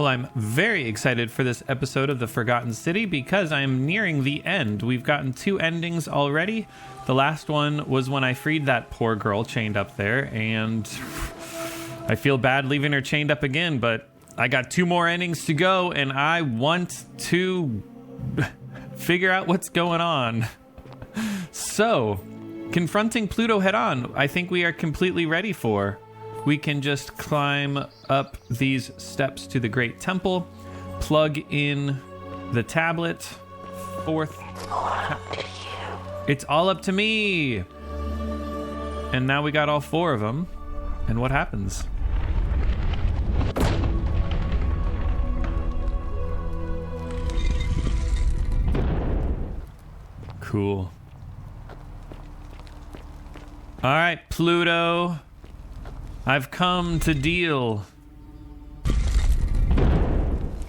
Well, I'm very excited for this episode of The Forgotten City because I'm nearing the end. We've gotten 2 endings already. The last one was when I freed that poor girl chained up there, and I feel bad leaving her chained up again, but I got 2 more endings to go, and I want to figure out what's going on. So, confronting Pluto head on, I think we are completely ready for. We can just climb up these steps to the Great Temple, plug in the tablet, 4th. It's all up to me. And now we got all 4 of them. And what happens? Cool. All right, Pluto. I've come to deal.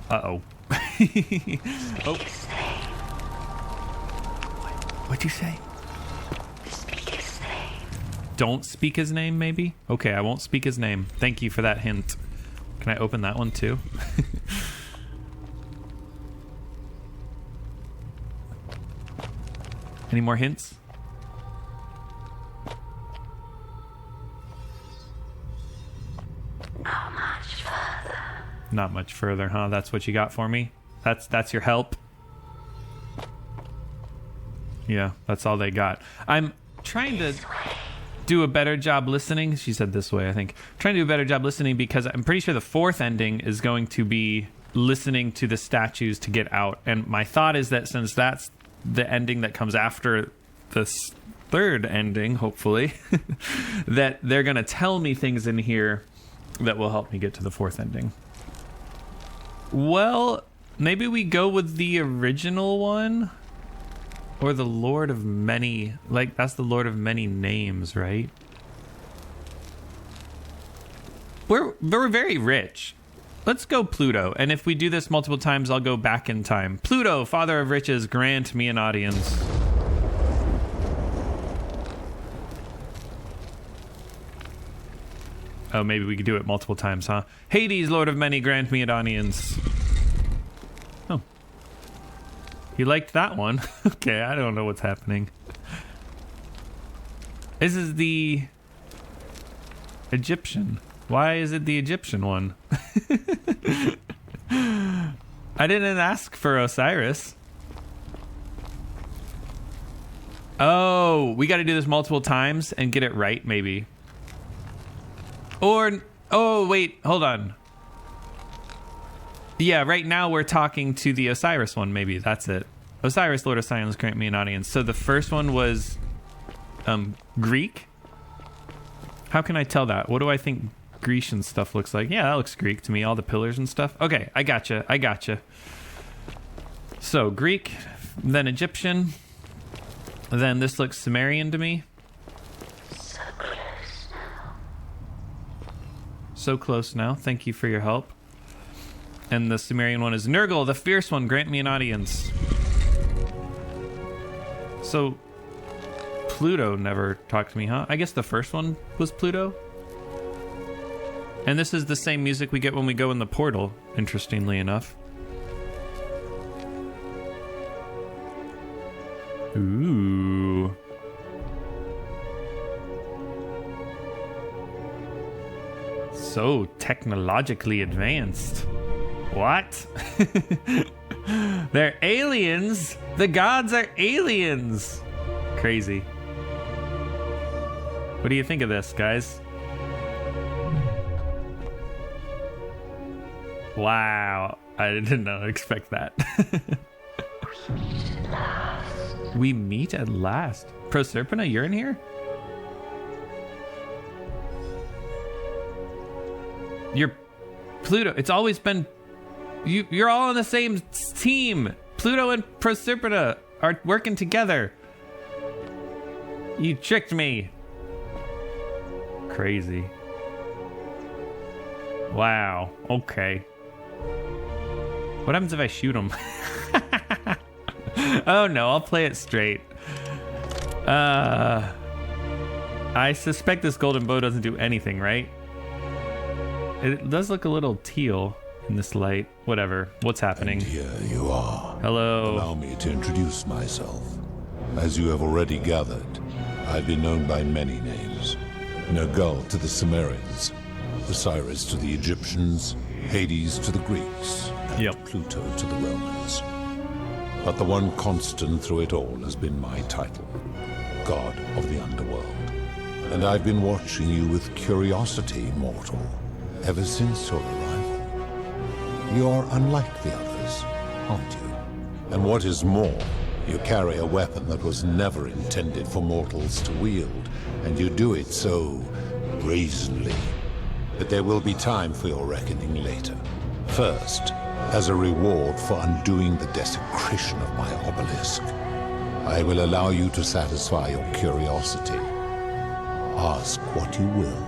Uh-oh. Oh. What'd you say? Speak his name. Don't speak his name, maybe? Okay, I won't speak his name. Thank you for that hint. Can I open that one too? Any more hints? Not much further. Not much further, huh? That's what you got for me? That's your help? Yeah, that's all they got. I'm trying to do a better job listening. She said this way, I think. Trying to do a better job listening because I'm pretty sure the 4th ending is going to be listening to the statues to get out. And my thought is that since that's the ending that comes after this 3rd ending, hopefully, that they're going to tell me things in here that will help me get to the 4th ending. Well, maybe we go with the original one? Or the Lord of Many... Like, that's the Lord of Many Names, right? We're very rich. Let's go Pluto. And if we do this multiple times, I'll go back in time. Pluto, Father of Riches, grant me an audience. Oh, maybe we could do it multiple times, huh? Hades, Lord of Many, grant me an audience. Oh. You liked that one? Okay, I don't know what's happening. This is the Egyptian. Why is it the Egyptian one? I didn't ask for Osiris. Oh, we got to do this multiple times and get it right, maybe. Or, oh, wait, hold on. Yeah, right now we're talking to the Osiris one, maybe. That's it. Osiris, Lord of Silence, grant me an audience. So the first one was Greek? How can I tell that? What do I think Grecian stuff looks like? Yeah, that looks Greek to me, all the pillars and stuff. Okay, I gotcha. So, Greek, then Egyptian, then this looks Sumerian to me. So close now. Thank you for your help. And the Sumerian one is Nurgle, the fierce one. Grant me an audience. So, Pluto never talked to me, huh? I guess the first one was Pluto. And this is the same music we get when we go in the portal, interestingly enough. Ooh. So technologically advanced. What? They're aliens. The gods are aliens. Crazy. What do you think of this, guys? Wow. I did not expect that. We meet at last. Proserpina, you're in here? You're Pluto. It's always been you're all on the same team. Pluto and Proserpina are working together. You tricked me. Crazy. Wow. Okay. What happens if I shoot him? Oh no, I'll play it straight. I suspect this golden bow doesn't do anything, right? It does look a little teal. in this light. Whatever. What's happening? And here you are. Hello. Allow me to introduce myself. As you have already gathered, I've been known by many names. Nergal to the Sumerians, Osiris to the Egyptians, Hades to the Greeks, and Pluto to the Romans. But the one constant through it all has been my title, God of the Underworld. And I've been watching you with curiosity, mortal, ever since your arrival. You're unlike the others, aren't you? And what is more, you carry a weapon that was never intended for mortals to wield, and you do it so brazenly. But there will be time for your reckoning later. First, as a reward for undoing the desecration of my obelisk, I will allow you to satisfy your curiosity. Ask what you will.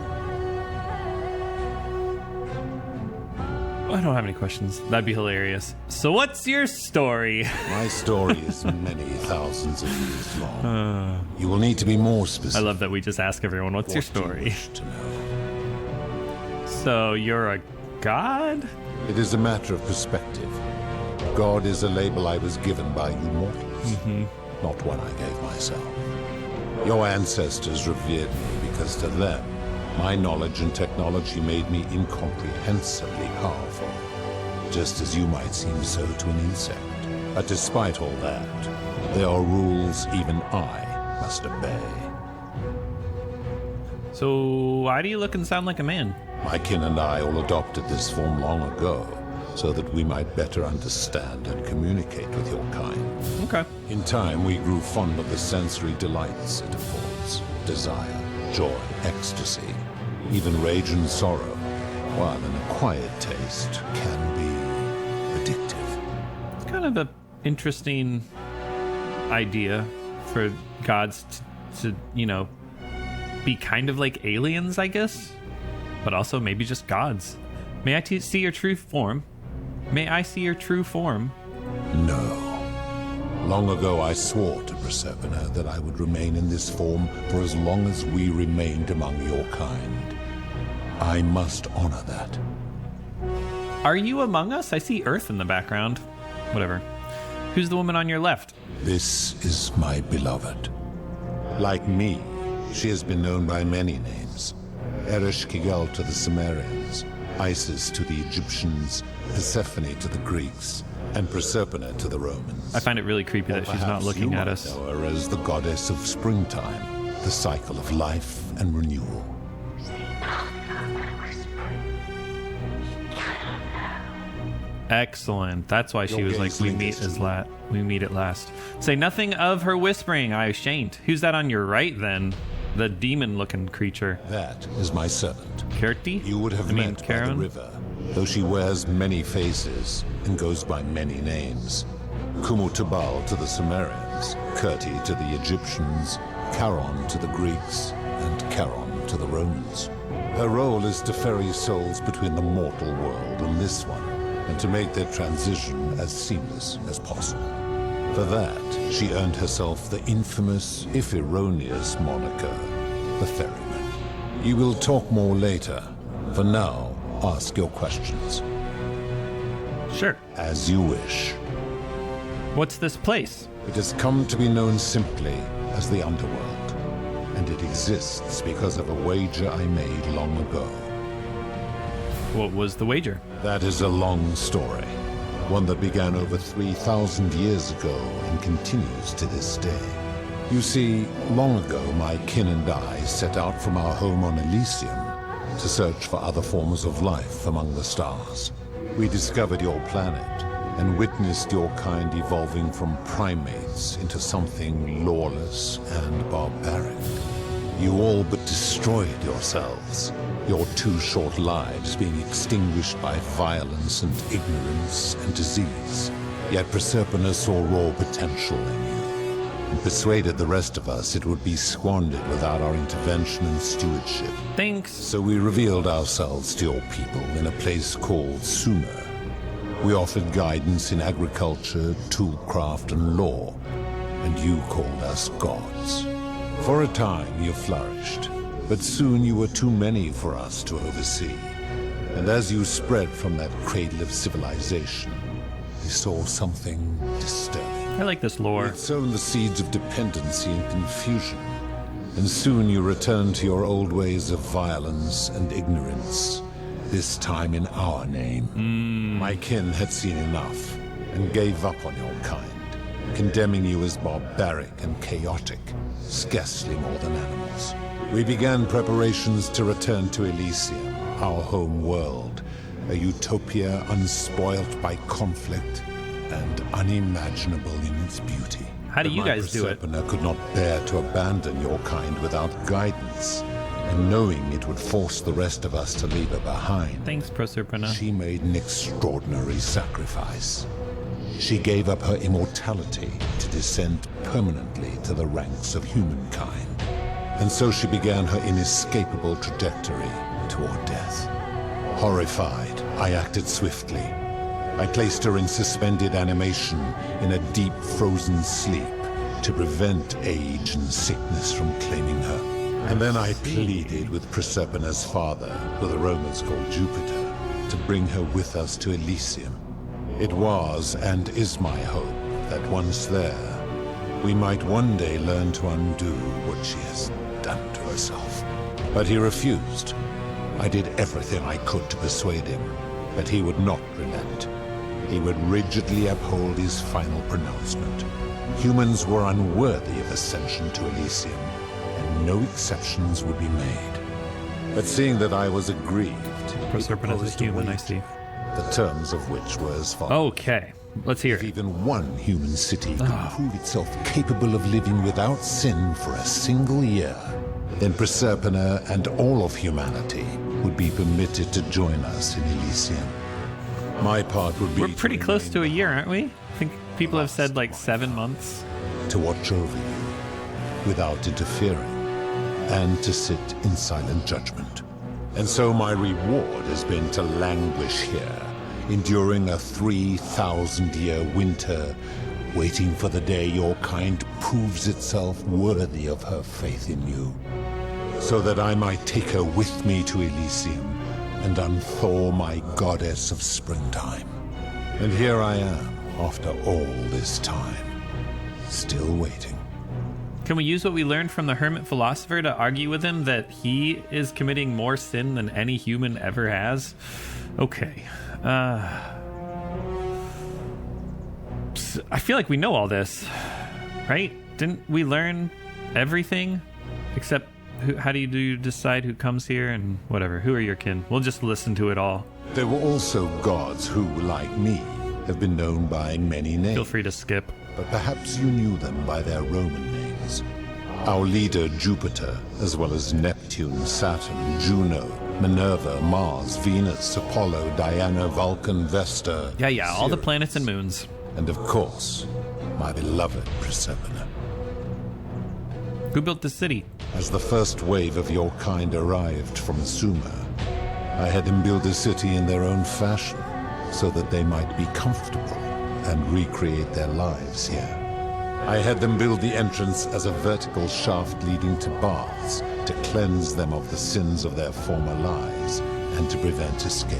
I don't have any questions. That'd be hilarious. So what's your story? My story is many thousands of years long. You will need to be more specific. I love that we just ask everyone, what's your What do you story? wish to know? So you're a god? It is a matter of perspective. God is a label I was given by you mortals, not one I gave myself. Your ancestors revered me because to them, my knowledge and technology made me incomprehensibly powerful, just as you might seem so to an insect. But despite all that, there are rules even I must obey. So why do you look and sound like a man? My kin and I all adopted this form long ago, so that we might better understand and communicate with your kind. Okay. In time, we grew fond of the sensory delights it affords. Desire, joy, ecstasy, even rage and sorrow, while an acquired taste can be addictive. It's kind of an interesting idea for gods to be kind of like aliens, I guess. But also maybe just gods. May I see your true form? May I see your true form? No. Long ago I swore to Proserpina that I would remain in this form for as long as we remained among your kind. I must honor that. Are you among us? I see Earth in the background. Whatever. Who's the woman on your left? This is my beloved. Like me, she has been known by many names. Ereshkigal to the Sumerians, Isis to the Egyptians, Persephone to the Greeks, and Proserpina to the Romans. I find it really creepy that she's not Perhaps looking you at might us. know her as the goddess of springtime, the cycle of life and renewal. Excellent. That's why she Your was like, gaze we lingers meet at last. Say nothing of her whispering, I shan't. Who's that on your right then? The demon-looking creature. That is my servant. Kirti? You would have met by the Charon? river, though she wears many faces and goes by many names. Kumutubal to the Sumerians, Kirti to the Egyptians, Charon to the Greeks, and Charon to the Romans. Her role is to ferry souls between the mortal world and this one, and to make their transition as seamless as possible. For that, she earned herself the infamous, if erroneous, moniker, the Ferryman. You will talk more later. For now, ask your questions. Sure. As you wish. What's this place? It has come to be known simply as the Underworld, and it exists because of a wager I made long ago. What was the wager? That is a long story, one that began over 3,000 years ago and continues to this day. You see, long ago my kin and I set out from our home on Elysium to search for other forms of life among the stars. We discovered your planet and witnessed your kind evolving from primates into something lawless and barbaric. You all but destroyed yourselves, your 2 short lives being extinguished by violence and ignorance and disease. Yet Proserpina saw raw potential in you, and persuaded the rest of us it would be squandered without our intervention and stewardship. Thanks. So we revealed ourselves to your people in a place called Sumer. We offered guidance in agriculture, toolcraft, and law, and you called us gods. For a time you flourished, but soon you were too many for us to oversee. And as you spread from that cradle of civilization, I saw something disturbing. I like this lore. You'd sown the seeds of dependency and confusion, and soon you returned to your old ways of violence and ignorance, this time in our name. My kin had seen enough, and gave up on your kind, condemning you as barbaric and chaotic, scarcely more than animals. We began preparations to return to Elysium, our home world, a utopia unspoilt by conflict and unimaginable in its beauty. How do you guys do it? Proserpina could not bear to abandon your kind without guidance, and knowing it would force the rest of us to leave her behind, Thanks, Proserpina. she made an extraordinary sacrifice. She gave up her immortality to descend permanently to the ranks of humankind. And so she began her inescapable trajectory toward death. Horrified, I acted swiftly. I placed her in suspended animation in a deep frozen sleep to prevent age and sickness from claiming her. And then I pleaded with Proserpina's father, who the Romans called Jupiter, to bring her with us to Elysium. It was and is my hope that once there, we might one day learn to undo what she has done to herself. But he refused. I did everything I could to persuade him, but he would not relent. He would rigidly uphold his final pronouncement. Humans were unworthy of ascension to Elysium, and no exceptions would be made. But seeing that I was aggrieved, Proserpina is a human, I see. the terms of which were as follows. Okay, let's hear If it. even one human city could prove itself capable of living without sin for a single year, then Proserpina and all of humanity would be permitted to join us in Elysium. My part would be We're pretty close to a year, aren't we? I think people have said like 7 months. to watch over you without interfering, and to sit in silent judgment. And so my reward has been to languish here, enduring a 3,000-year winter, waiting for the day your kind proves itself worthy of her faith in you, so that I might take her with me to Elysium and unthaw my goddess of springtime. And here I am, after all this time, still waiting. Can we use what we learned from the hermit philosopher to argue with him that he is committing more sin than any human ever has? Okay. I feel like we know all this, right? Didn't we learn everything? Except, how do you decide who comes here and whatever? Who are your kin? We'll just listen to it all. There were also gods who, like me, have been known by many names. Feel free to skip. But perhaps you knew them by their Roman names. Our leader, Jupiter, as well as Neptune, Saturn, Juno, Minerva, Mars, Venus, Apollo, Diana, Vulcan, Vesta. Yeah, all the Ceres, planets and moons. And of course, my beloved Proserpina. Who built the city? As the first wave of your kind arrived from Sumer, I had them build a city in their own fashion, so that they might be comfortable and recreate their lives here. I had them build the entrance as a vertical shaft leading to baths to cleanse them of the sins of their former lives and to prevent escape.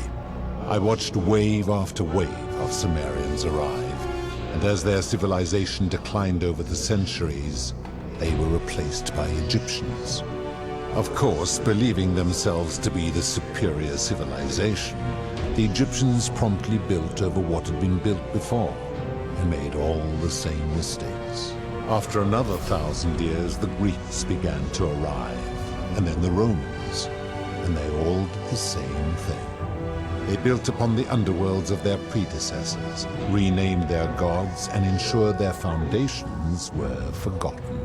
I watched wave after wave of Sumerians arrive, and as their civilization declined over the centuries, they were replaced by Egyptians. Of course, believing themselves to be the superior civilization, the Egyptians promptly built over what had been built before, and made all the same mistakes. After another 1,000 years, the Greeks began to arrive, and then the Romans, and they all did the same thing. They built upon the underworlds of their predecessors, renamed their gods, and ensured their foundations were forgotten.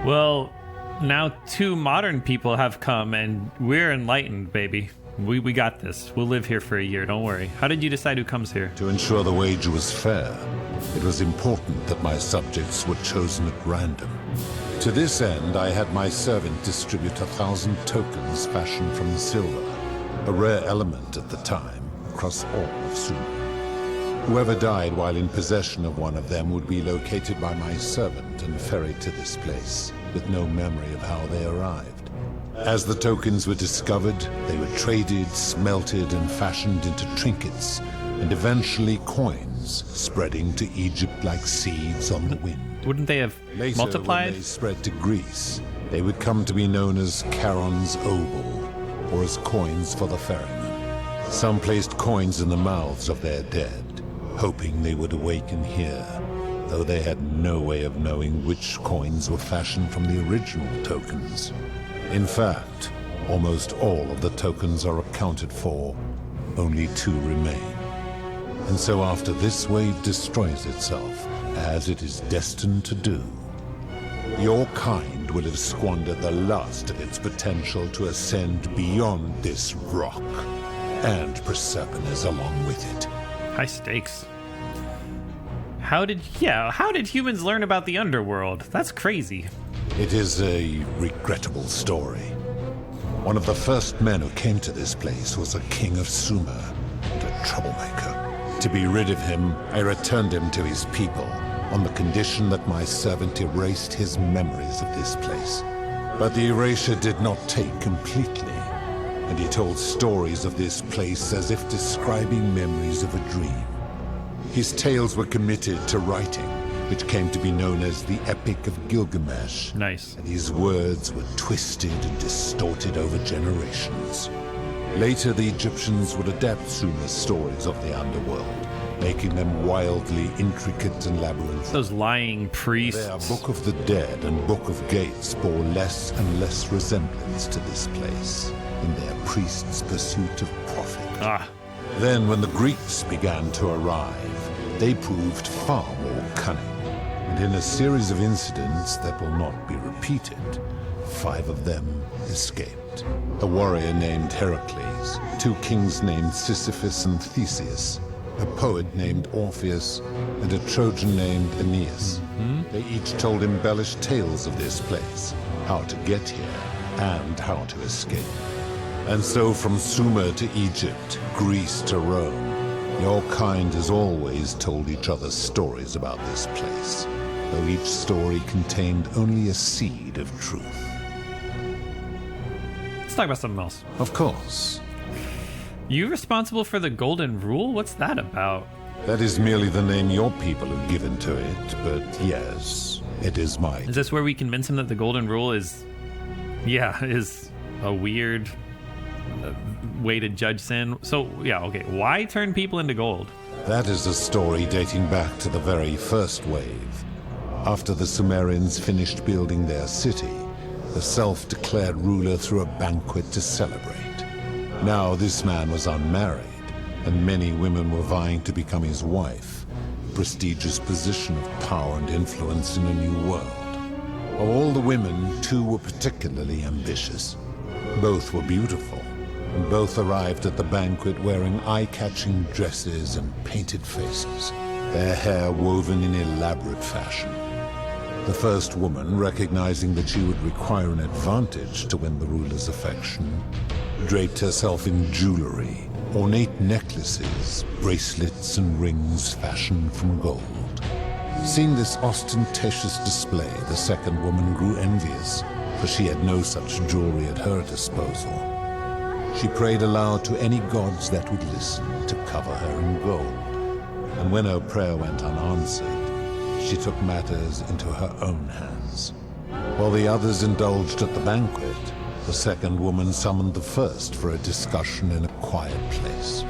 Well, now 2 modern people have come, and we're enlightened, baby. We got this. We'll live here for a year, don't worry. How did you decide who comes here? To ensure the wager was fair, it was important that my subjects were chosen at random. To this end, I had my servant distribute 1,000 tokens fashioned from silver, a rare element at the time, across all of Sumer. Whoever died while in possession of one of them would be located by my servant and ferried to this place, with no memory of how they arrived. As the tokens were discovered, they were traded, smelted, and fashioned into trinkets, and eventually coins, spreading to Egypt like seeds on the wind. Wouldn't they have Later, multiplied? when they spread to Greece, they would come to be known as Charon's obol, or as coins for the ferryman. Some placed coins in the mouths of their dead, hoping they would awaken here, though they had no way of knowing which coins were fashioned from the original tokens. In fact, almost all of the tokens are accounted for. Only 2 remain. And so after this wave destroys itself, as it is destined to do, your kind will have squandered the last of its potential to ascend beyond this rock, and Persepolis along with it. High stakes. How did humans learn about the underworld? That's crazy. It is a regrettable story. One of the first men who came to this place was a king of Sumer, and a troublemaker. To be rid of him, I returned him to his people, on the condition that my servant erased his memories of this place. But the erasure did not take completely, and he told stories of this place as if describing memories of a dream. His tales were committed to writing, which came to be known as the Epic of Gilgamesh. Nice. And his words were twisted and distorted over generations. Later, the Egyptians would adapt Sumer's stories of the underworld, making them wildly intricate and labyrinthine. Those lying priests. Their Book of the Dead and Book of Gates bore less and less resemblance to this place in their priests' pursuit of profit. Then, when the Greeks began to arrive, they proved far more cunning. And in a series of incidents that will not be repeated, 5 of them escaped. A warrior named Heracles, 2 kings named Sisyphus and Theseus, a poet named Orpheus, and a Trojan named Aeneas. They each told embellished tales of this place, how to get here, and how to escape. And so from Sumer to Egypt, Greece to Rome, your kind has always told each other stories about this place, though each story contained only a seed of truth. Let's talk about something else. Of course. You responsible for the Golden Rule? What's that about? That is merely the name your people have given to it, but yes, it is mine. Is this where we convince him that the Golden Rule is a weird way to judge sin? So, yeah, okay. Why turn people into gold? That is a story dating back to the very first wave. After the Sumerians finished building their city, the self-declared ruler threw a banquet to celebrate. Now this man was unmarried, and many women were vying to become his wife, a prestigious position of power and influence in a new world. Of all the women, 2 were particularly ambitious. Both were beautiful, and both arrived at the banquet wearing eye-catching dresses and painted faces, their hair woven in elaborate fashion. The first woman, recognizing that she would require an advantage to win the ruler's affection, draped herself in jewelry, ornate necklaces, bracelets, and rings fashioned from gold. Seeing this ostentatious display, the second woman grew envious, for she had no such jewelry at her disposal. She prayed aloud to any gods that would listen to cover her in gold, and when her prayer went unanswered, she took matters into her own hands. While the others indulged at the banquet, the second woman summoned the first for a discussion in a quiet place.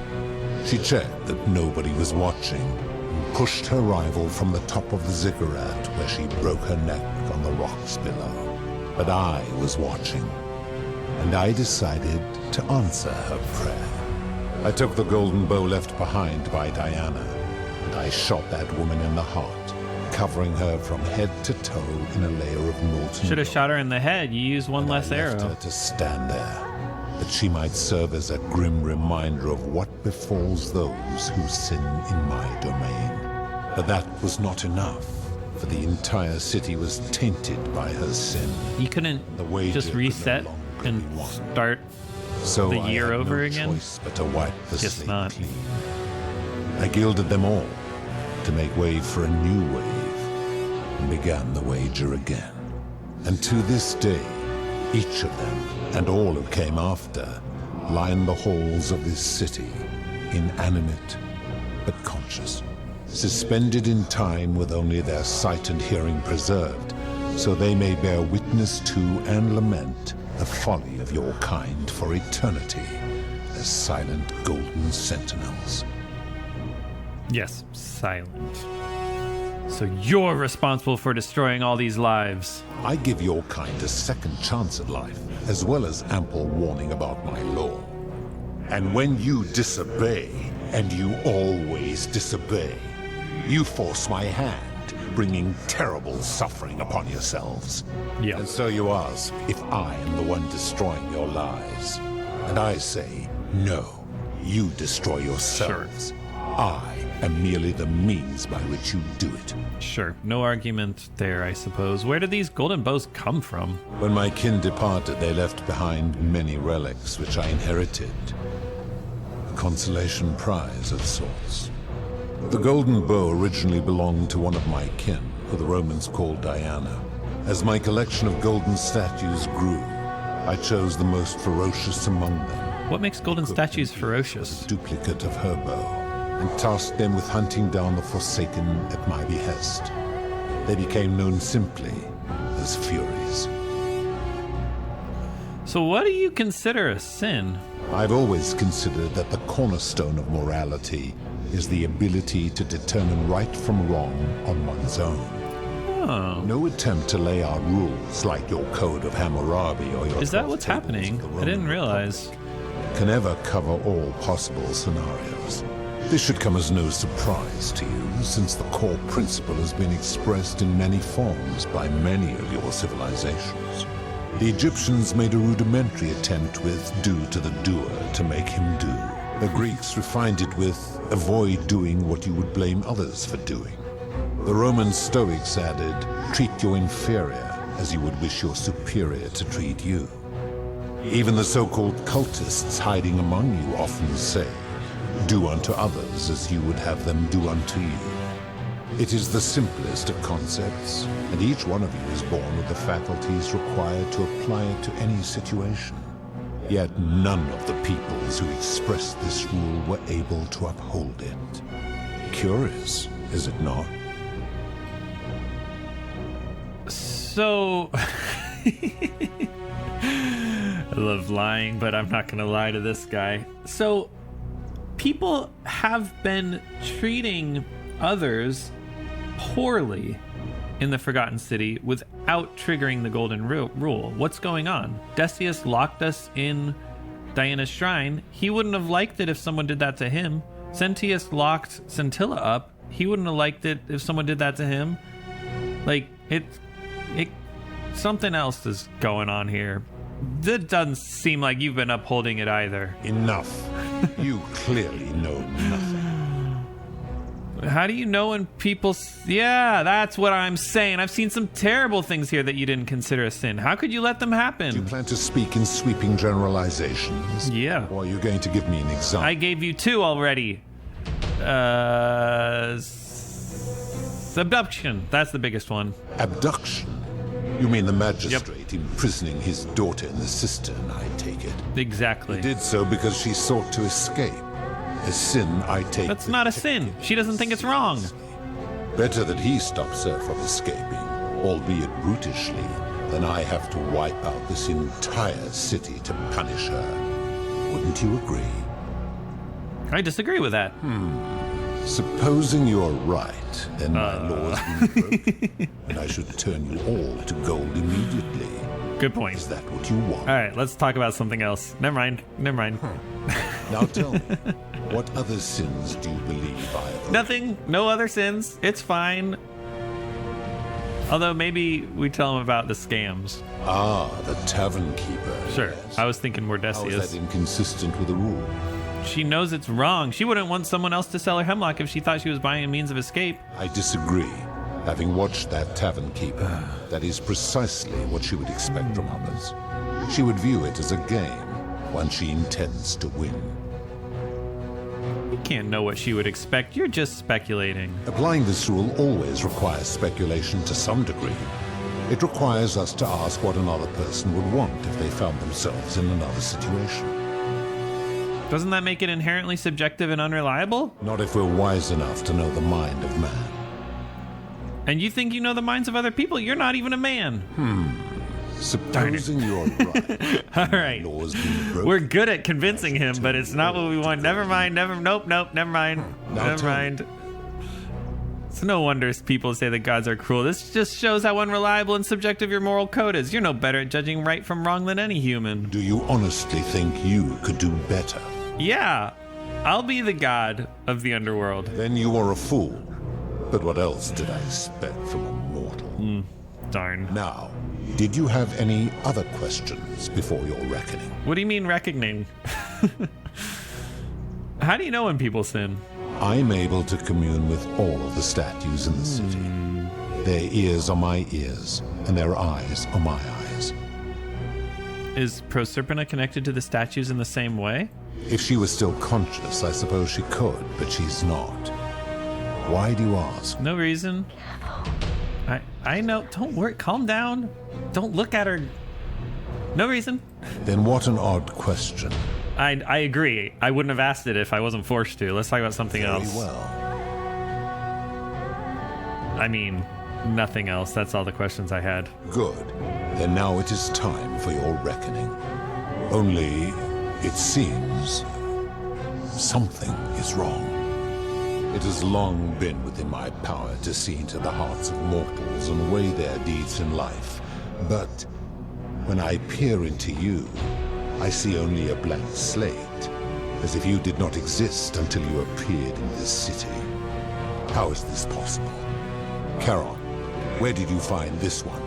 She checked that nobody was watching, and pushed her rival from the top of the ziggurat, where she broke her neck on the rocks below. But I was watching, and I decided to answer her prayer. I took the golden bow left behind by Diana, and I shot that woman in the heart, covering her from head to toe in a layer of molten Should have gold. shot her in the head. You used one less I left arrow. her to stand there, that she might serve as a grim reminder of what befalls those who sin in my domain. But that was not enough, for the entire city was tainted by her sin. You couldn't The wager just could no reset longer and be won. start So the I year had over no again? choice but to wipe the Guess slate not. clean. I gilded them all to make way for a new wave, and began the wager again. And to this day, Each of them, and all who came after, line the halls of this city, inanimate but conscious, suspended in time with only their sight and hearing preserved, so they may bear witness to and lament the folly of your kind for eternity, as silent golden sentinels. Yes, silent. So you're responsible for destroying all these lives. I give your kind a second chance at life, as well as ample warning about my law. And when you disobey, and you always disobey, you force my hand, bringing terrible suffering upon yourselves. Yeah. And so you ask if I am the one destroying your lives. And I say, no, you destroy yourselves. I am merely the means by which you do it. Sure, no argument there, I suppose. Where did these golden bows come from? When my kin departed, they left behind many relics which I inherited. A consolation prize of sorts. The golden bow originally belonged to one of my kin, who the Romans called Diana. As my collection of golden statues grew, I chose the most ferocious among them. What makes golden statues ferocious? A duplicate of her bow, and tasked them with hunting down the Forsaken at my behest. They became known simply as Furies. So what do you consider a sin? I've always considered that the cornerstone of morality is the ability to determine right from wrong on one's own. Oh. No attempt to lay out rules like your Code of Hammurabi or your Is that 12 what's tables happening? of the I Roman didn't realize. Republic can ever cover all possible scenarios. This should come as no surprise to you, since the core principle has been expressed in many forms by many of your civilizations. The Egyptians made a rudimentary attempt with do to the doer to make him do. The Greeks refined it with avoid doing what you would blame others for doing. The Roman Stoics added, treat your inferior as you would wish your superior to treat you. Even the so-called cultists hiding among you often say, do unto others as you would have them do unto you. It is the simplest of concepts, and each one of you is born with the faculties required to apply it to any situation. Yet none of the peoples who expressed this rule were able to uphold it. Curious, is it not? So... I love lying, but I'm not going to lie to this guy. So, people have been treating others poorly in the Forgotten City without triggering the Golden Rule. What's going on? Decius locked us in Diana's shrine. He wouldn't have liked it if someone did that to him. Sentius locked Scintilla up. He wouldn't have liked it if someone did that to him. Like, something else is going on here. It doesn't seem like you've been upholding it either. Enough. You clearly know nothing. How do you know when people... Yeah, that's what I'm saying. I've seen some terrible things here that you didn't consider a sin. How could you let them happen? Do you plan to speak in sweeping generalizations? Yeah. Or are you going to give me an example? I gave you two already. Abduction. That's the biggest one. Abduction? You mean the magistrate imprisoning his daughter in the cistern, I take it? Exactly. He did so because she sought to escape. A sin, I take. That's not a sin. She doesn't think it's wrong. Better that he stops her from escaping, albeit brutishly, than I have to wipe out this entire city to punish her. Wouldn't you agree? I disagree with that. Supposing you're right, then my laws will be broken, and I should turn you all to gold immediately. Good point. Is that what you want? All right, let's talk about something else. Never mind. Now tell me, what other sins do you believe I have? Nothing. No other sins. It's fine. Although maybe we tell him about the scams. Ah, the tavern keeper. Sure. Yes. I was thinking more How is Decius. that inconsistent with the rule? She knows it's wrong. She wouldn't want someone else to sell her hemlock if she thought she was buying a means of escape. I disagree. Having watched that tavern keeper, that is precisely what she would expect from others. She would view it as a game, one she intends to win. You can't know what she would expect. You're just speculating. Applying this rule always requires speculation to some degree. It requires us to ask what another person would want if they found themselves in another situation. Doesn't that make it inherently subjective and unreliable? Not if we're wise enough to know the mind of man. And you think you know the minds of other people? You're not even a man. Supposing you're right. All right. Laws being broken. We're good at convincing him, but it's not what we want. Never mind. Nope. Never mind. Now Never tell me. mind. It's no wonder people say that gods are cruel. This just shows how unreliable and subjective your moral code is. You're no better at judging right from wrong than any human. Do you honestly think you could do better? Yeah, I'll be the god of the underworld. Then you are a fool. But what else did I expect from a mortal? Darn. Now, did you have any other questions before your reckoning? What do you mean reckoning? How do you know when people sin? I'm able to commune with all of the statues in the city. Their ears are my ears, and their eyes are my eyes. Is Proserpina connected to the statues in the same way? If she was still conscious, I suppose she could, but she's not. Why do you ask? No reason. I know. Don't worry. Calm down. Don't look at her. No reason. Then what an odd question. I agree. I wouldn't have asked it if I wasn't forced to. Let's talk about something Very else. well. I mean, nothing else. That's all the questions I had. Good. Then now it is time for your reckoning. Only, it seems, something is wrong. It has long been within my power to see into the hearts of mortals and weigh their deeds in life. But when I peer into you, I see only a blank slate, as if you did not exist until you appeared in this city. How is this possible? Charon, where did you find this one?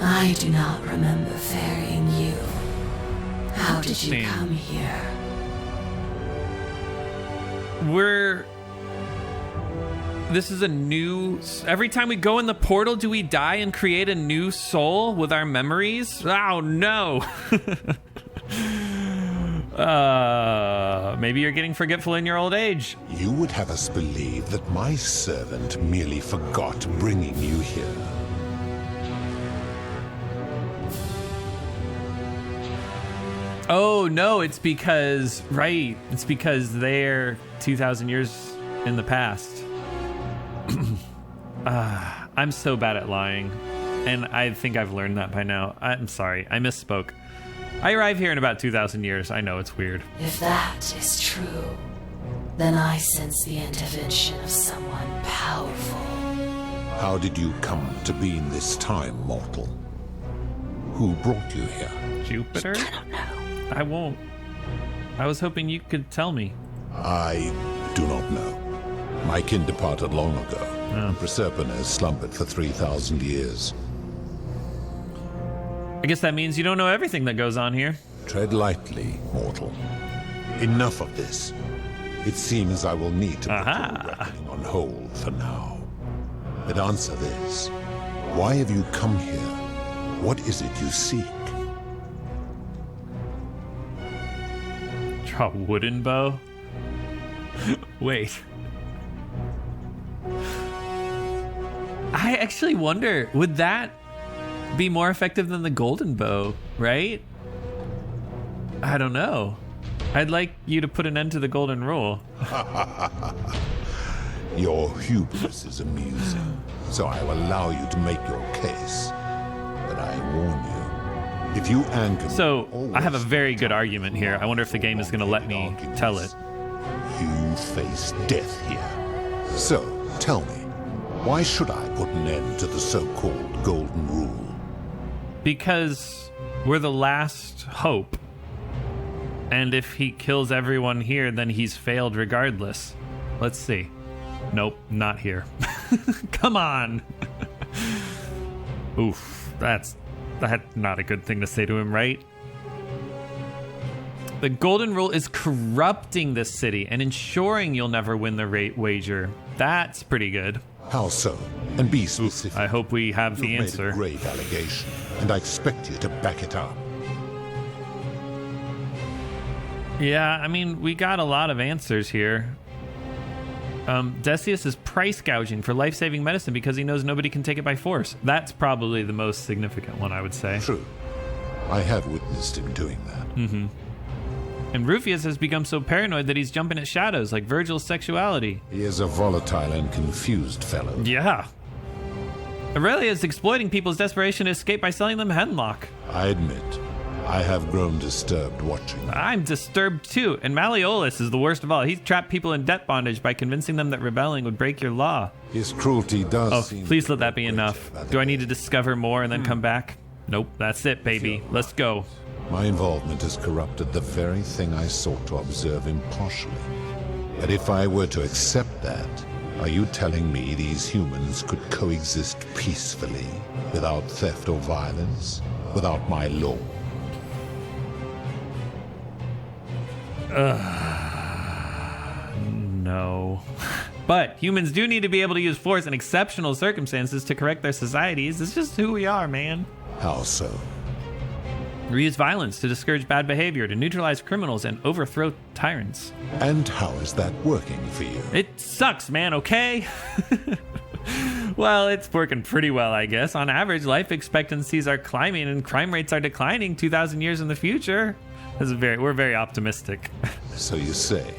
I do not remember ferrying you. How did you Interesting. come here? This is a new... Every time we go in the portal, do we die and create a new soul with our memories? Oh, no. Maybe you're getting forgetful in your old age. You would have us believe that my servant merely forgot bringing you here. Oh, no, it's because... Right. It's because they're 2,000 years in the past. I'm so bad at lying, and I think I've learned that by now. I'm sorry, I misspoke. I arrive here in about 2,000 years. I know it's weird. If that is true, then I sense the intervention of someone powerful. How did you come to be in this time, mortal? Who brought you here? Jupiter? I don't know. I won't. I was hoping you could tell me. I do not know. My kin departed long ago. Proserpina has slumbered for 3,000 years. I guess that means you don't know everything that goes on here. Tread lightly, mortal. Enough of this. It seems I will need to put your reckoning on hold for now. But answer this. Why have you come here? What is it you seek? Draw a wooden bow? Wait. I actually wonder, would that be more effective than the golden bow, right? I don't know. I'd like you to put an end to the golden rule. Your hubris is amusing, so I will allow you to make your case. But I warn you, if you anger me, So, I have a very good argument here. I wonder if the game is going to let me tell it. You face death here. So, tell me, why should I put an end to the so-called golden rule? Because we're the last hope. And if he kills everyone here, then he's failed regardless. Let's see. Nope, not here. Come on. Oof, that's not a good thing to say to him, right? The golden rule is corrupting this city and ensuring you'll never win the wager. That's pretty good. How so? And be specific. I hope we have the You've answer. made a grave allegation, and I expect you to back it up. Yeah, I mean, we got a lot of answers here. Decius is price gouging for life-saving medicine because he knows nobody can take it by force. That's probably the most significant one, I would say. True. I have witnessed him doing that. And Rufius has become so paranoid that he's jumping at shadows, like Virgil's sexuality. He is a volatile and confused fellow. Yeah. Aurelia is exploiting people's desperation to escape by selling them hemlock. I admit, I have grown disturbed watching. I'm disturbed too, and Malleolus is the worst of all. He's trapped people in debt bondage by convincing them that rebelling would break your law. His cruelty does seem... Please let that be enough. Do I need to discover more and then come back? Nope, that's it, baby. Let's go. My involvement has corrupted the very thing I sought to observe impartially. But if I were to accept that, are you telling me these humans could coexist peacefully, without theft or violence, without my law? No. But humans do need to be able to use force in exceptional circumstances to correct their societies. It's just who we are, man. How so? We use violence to discourage bad behavior, to neutralize criminals, and overthrow tyrants. And how is that working for you? It sucks, man, okay? Well, it's working pretty well, I guess. On average, life expectancies are climbing and crime rates are declining 2,000 years in the future. We're very optimistic. So you say,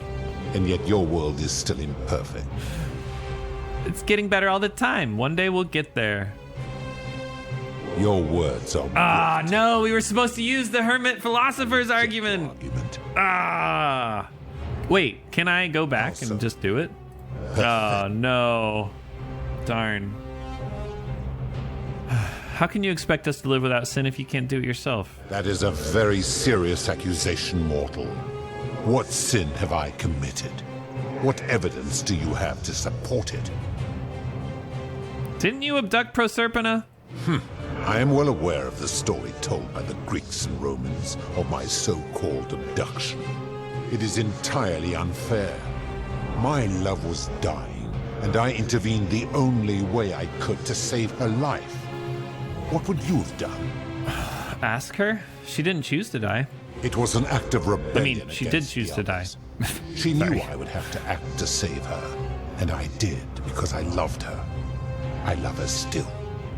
and yet your world is still imperfect. It's getting better all the time. One day we'll get there. Your words are... Ah, no, we were supposed to use the hermit philosopher's argument. Ah. Wait, can I go back and just do it? Oh, no. Darn. How can you expect us to live without sin if you can't do it yourself? That is a very serious accusation, mortal. What sin have I committed? What evidence do you have to support it? Didn't you abduct Proserpina? I am well aware of the story told by the Greeks and Romans of my so-called abduction. It is entirely unfair. My love was dying, and I intervened the only way I could to save her life. What would you have done? Ask her? She didn't choose to die. It was an act of rebellion. I mean, she did choose to die. She knew I would have to act to save her, and I did because I loved her. I love her still.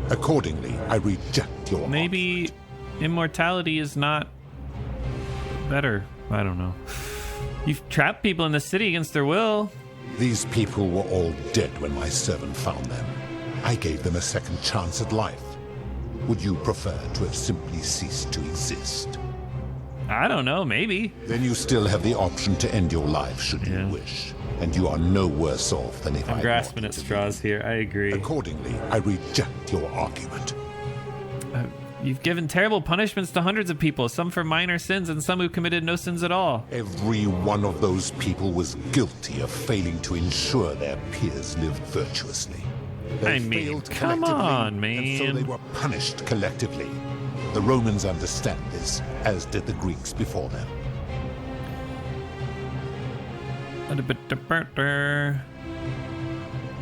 Accordingly, I reject your Maybe argument. immortality is not better. I don't know. You've trapped people in the city against their will. These people were all dead when my servant found them. I gave them a second chance at life. Would you prefer to have simply ceased to exist? I don't know, maybe. Then you still have the option to end your life should you wish. And you are no worse off than if I'm I grasping at straws here. I agree. Accordingly, I reject your argument. You've given terrible punishments to hundreds of people, some for minor sins and some who committed no sins at all. Every one of those people was guilty of failing to ensure their peers lived virtuously. They I mean, failed come collectively, on, man. And so they were punished collectively. The Romans understand this, as did the Greeks before them.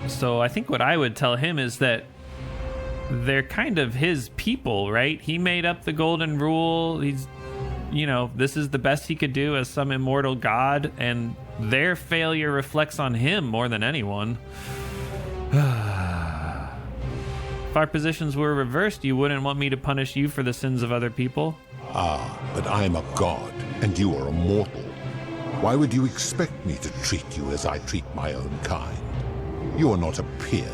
So I think what I would tell him is that they're kind of his people, right? He made up the golden rule. He's, this is the best he could do as some immortal god, and their failure reflects on him more than anyone. If our positions were reversed, you wouldn't want me to punish you for the sins of other people? Ah, but I'm a god, and you are a mortal. Why would you expect me to treat you as I treat my own kind? You are not a peer.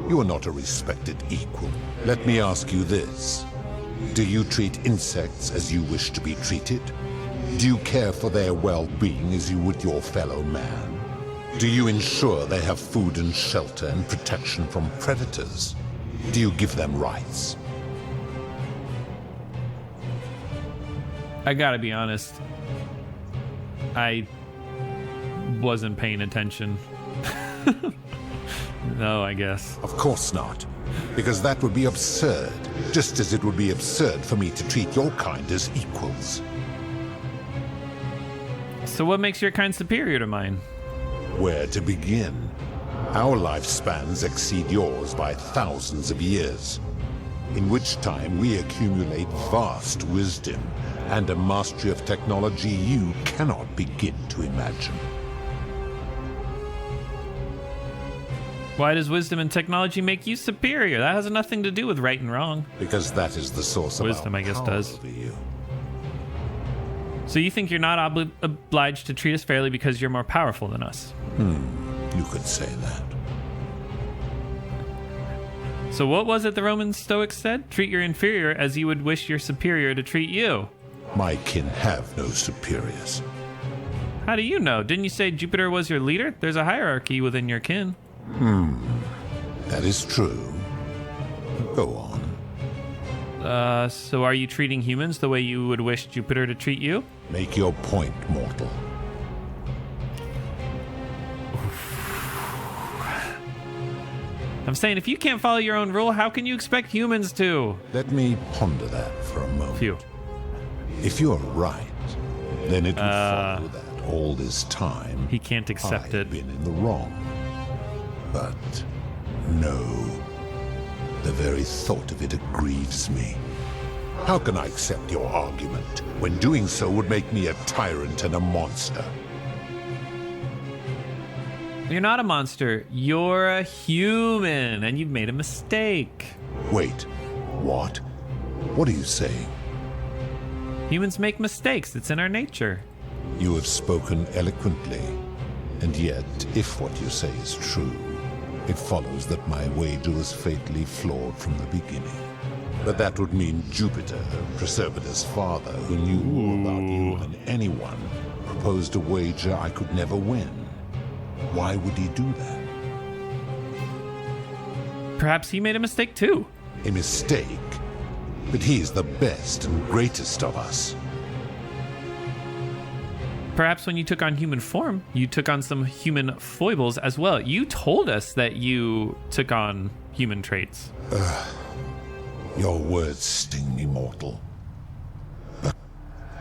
You are not a respected equal. Let me ask you this. Do you treat insects as you wish to be treated? Do you care for their well-being as you would your fellow man? Do you ensure they have food and shelter and protection from predators? Do you give them rights? I gotta be honest. I wasn't paying attention. No, I guess. Of course not. Because that would be absurd. Just as it would be absurd for me to treat your kind as equals. So what makes your kind superior to mine? Where to begin? Our lifespans exceed yours by thousands of years, in which time we accumulate vast wisdom and a mastery of technology you cannot begin to imagine. Why does wisdom and technology make you superior? That has nothing to do with right and wrong. Because that is the source of Wisdom, our I guess, power does. over you. So you think you're not obliged to treat us fairly because you're more powerful than us? You could say that. So what was it the Roman Stoics said? Treat your inferior as you would wish your superior to treat you. My kin have no superiors. How do you know? Didn't you say Jupiter was your leader? There's a hierarchy within your kin. That is true. Go on. So are you treating humans the way you would wish Jupiter to treat you? Make your point, mortal. I'm saying if you can't follow your own rule, how can you expect humans to? Let me ponder that for a moment. Phew. If you're right, then it would follow that all this time He can't accept I've it. been in the wrong. But no, the very thought of it grieves me. How can I accept your argument when doing so would make me a tyrant and a monster? You're not a monster. You're a human, and you've made a mistake. Wait, what? What are you saying? Humans make mistakes. It's in our nature. You have spoken eloquently, and yet, if what you say is true, it follows that my wager was fatally flawed from the beginning. But that would mean Jupiter, Proserpina's father, who knew more about you than anyone, proposed a wager I could never win. Why would he do that? Perhaps he made a mistake too. A mistake? But he is the best and greatest of us. Perhaps when you took on human form, you took on some human foibles as well. You told us that you took on human traits. Your words sting me, mortal. But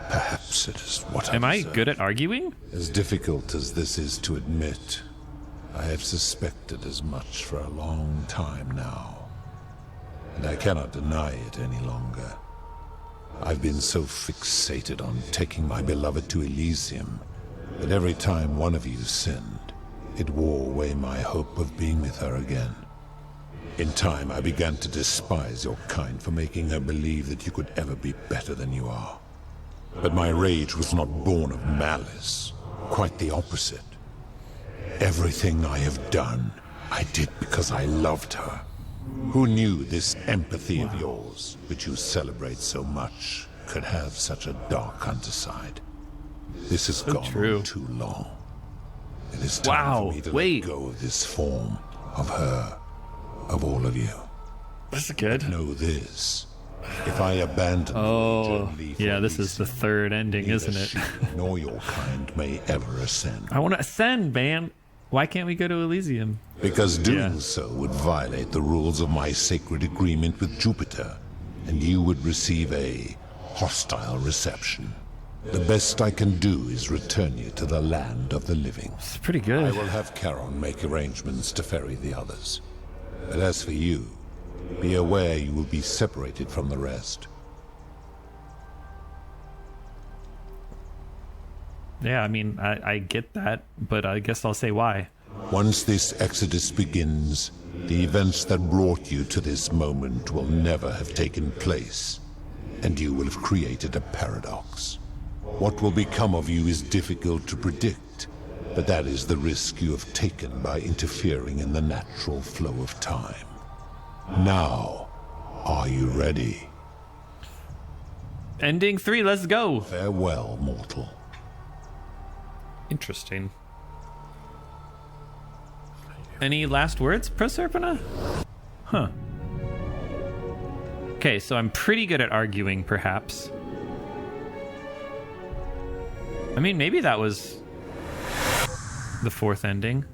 perhaps it is what Am I deserve. good at arguing? As difficult as this is to admit, I have suspected as much for a long time now. And I cannot deny it any longer. I've been so fixated on taking my beloved to Elysium that every time one of you sinned, it wore away my hope of being with her again. In time, I began to despise your kind for making her believe that you could ever be better than you are. But my rage was not born of malice, quite the opposite. Everything I have done, I did because I loved her. Who knew this empathy of yours, which you celebrate so much, could have such a dark underside? This has gone true. on too long. It is time for me to let go of this form, of her, of all of you. That's good. Know this. If I abandon the journey Yeah, this is the third ending, neither isn't it? she nor your kind may ever ascend. I want to ascend, man. Why can't we go to Elysium? Because doing Yeah. so would violate the rules of my sacred agreement with Jupiter, and you would receive a hostile reception. The best I can do is return you to the land of the living. It's pretty I good. will have Charon make arrangements to ferry the others. But as for you, be aware you will be separated from the rest. Yeah, I mean, I get that, but I guess I'll say why. Once this exodus begins, the events that brought you to this moment will never have taken place, and you will have created a paradox. What will become of you is difficult to predict, but that is the risk you have taken by interfering in the natural flow of time. Now, are you ready? Ending 3, let's go. Farewell, mortal. Interesting. Any last words, Proserpina? Huh. Okay, so I'm pretty good at arguing, perhaps. I mean, maybe that was the fourth ending.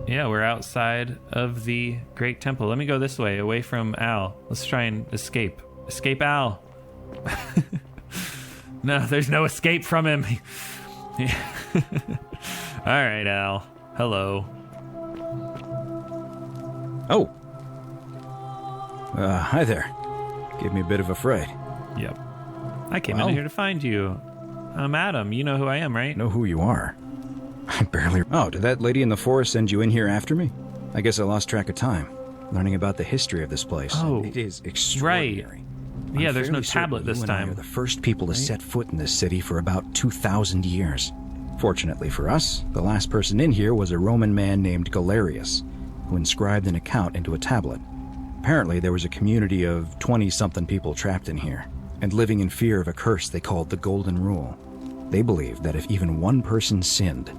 Yeah, we're outside of the Great Temple. Let me go this way, away from Al. Let's try and escape. Escape Al. No, there's no escape from him. All right, Al. Hello. Oh. Hi there. Gave me a bit of a fright. Yep. I came in Well. here to find you. I'm Adam. You know who I am, right? Know who you are. I barely... Oh, did that lady in the forest send you in here after me? I guess I lost track of time, learning about the history of this place. Oh, it is extraordinary. Right. Yeah, I'm there's no fairly certain tablet this you and I time. are the first people to set foot in this city for about 2,000 years. Fortunately for us, the last person in here was a Roman man named Galerius, who inscribed an account into a tablet. Apparently, there was a community of 20-something people trapped in here, and living in fear of a curse they called the Golden Rule. They believed that if even one person sinned,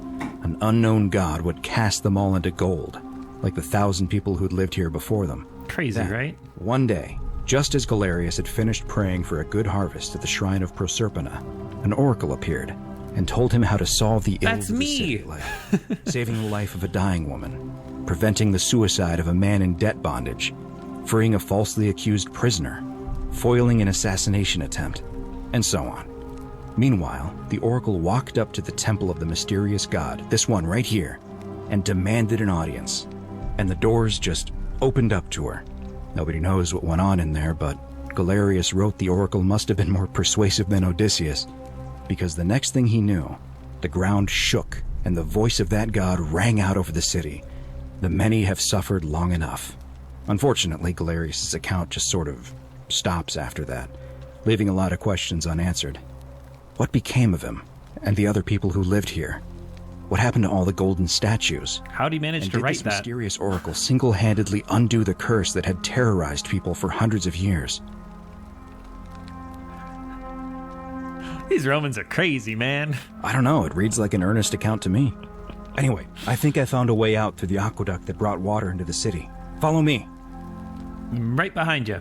an unknown god would cast them all into gold, like the 1,000 people who'd lived here before them. Crazy, Then, right? One day, just as Galerius had finished praying for a good harvest at the shrine of Proserpina, an oracle appeared and told him how to solve the ills That's of the me! city, like saving the life of a dying woman, preventing the suicide of a man in debt bondage, freeing a falsely accused prisoner, foiling an assassination attempt, and so on. Meanwhile, the oracle walked up to the temple of the mysterious god, this one right here, and demanded an audience. And the doors just opened up to her. Nobody knows what went on in there, but Galerius wrote the oracle must have been more persuasive than Odysseus, because the next thing he knew, the ground shook and the voice of that god rang out over the city. The many have suffered long enough. Unfortunately, Galerius' account just sort of stops after that, leaving a lot of questions unanswered. What became of him and the other people who lived here? What happened to all the golden statues? How'd he manage And to did write this that? mysterious oracle single-handedly undo the curse that had terrorized people for hundreds of years? These Romans are crazy, man. I don't know, it reads like an earnest account to me. Anyway, I think I found a way out through the aqueduct that brought water into the city. Follow me. Right behind you.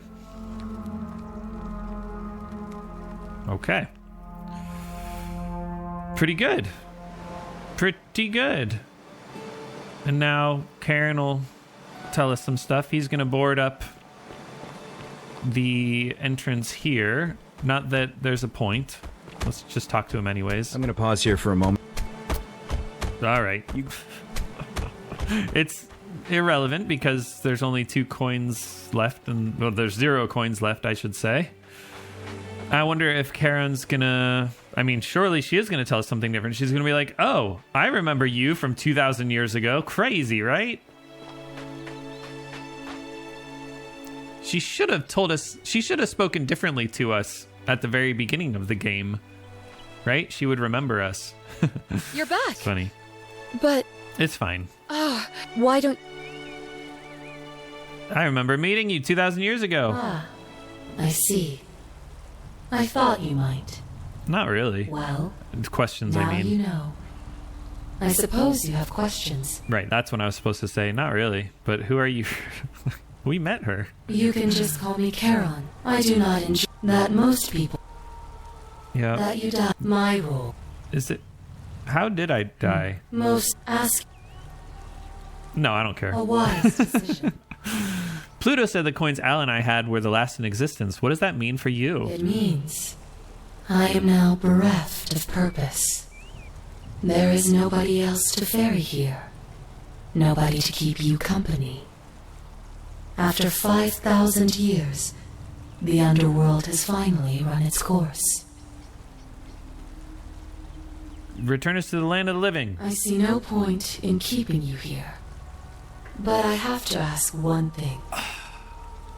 Okay. Pretty good. Pretty good. And now Charon will tell us some stuff. He's going to board up the entrance here. Not that there's a point. Let's just talk to him anyways. I'm going to pause here for a moment. All right. It's irrelevant because there's only 2 coins left, and well, there's 0 coins left, I should say. I wonder if Charon's gonna... I mean, surely she is gonna tell us something different. She's gonna be like, oh, I remember you from 2,000 years ago. Crazy, right? She should have told us... She should have spoken differently to us at the very beginning of the game. Right? She would remember us. You're back. It's funny. But It's fine. why don't... I remember meeting you 2,000 years ago. Ah, I see. I thought you might. Not really. Well, Questions, now I mean. you know. I suppose you have questions. Right, that's when I was supposed to say, not really. But who are you? We met her. You can just call me Charon. I do not enjoy that most people Yeah. that you die. My rule. Is it... How did I die? Most ask No, I don't care. a wise decision. Pluto said the coins Al and I had were the last in existence. What does that mean for you? It means I am now bereft of purpose. There is nobody else to ferry here. Nobody to keep you company. After 5,000 years, the underworld has finally run its course. Return us to the land of the living. I see no point in keeping you here. But I have to ask one thing.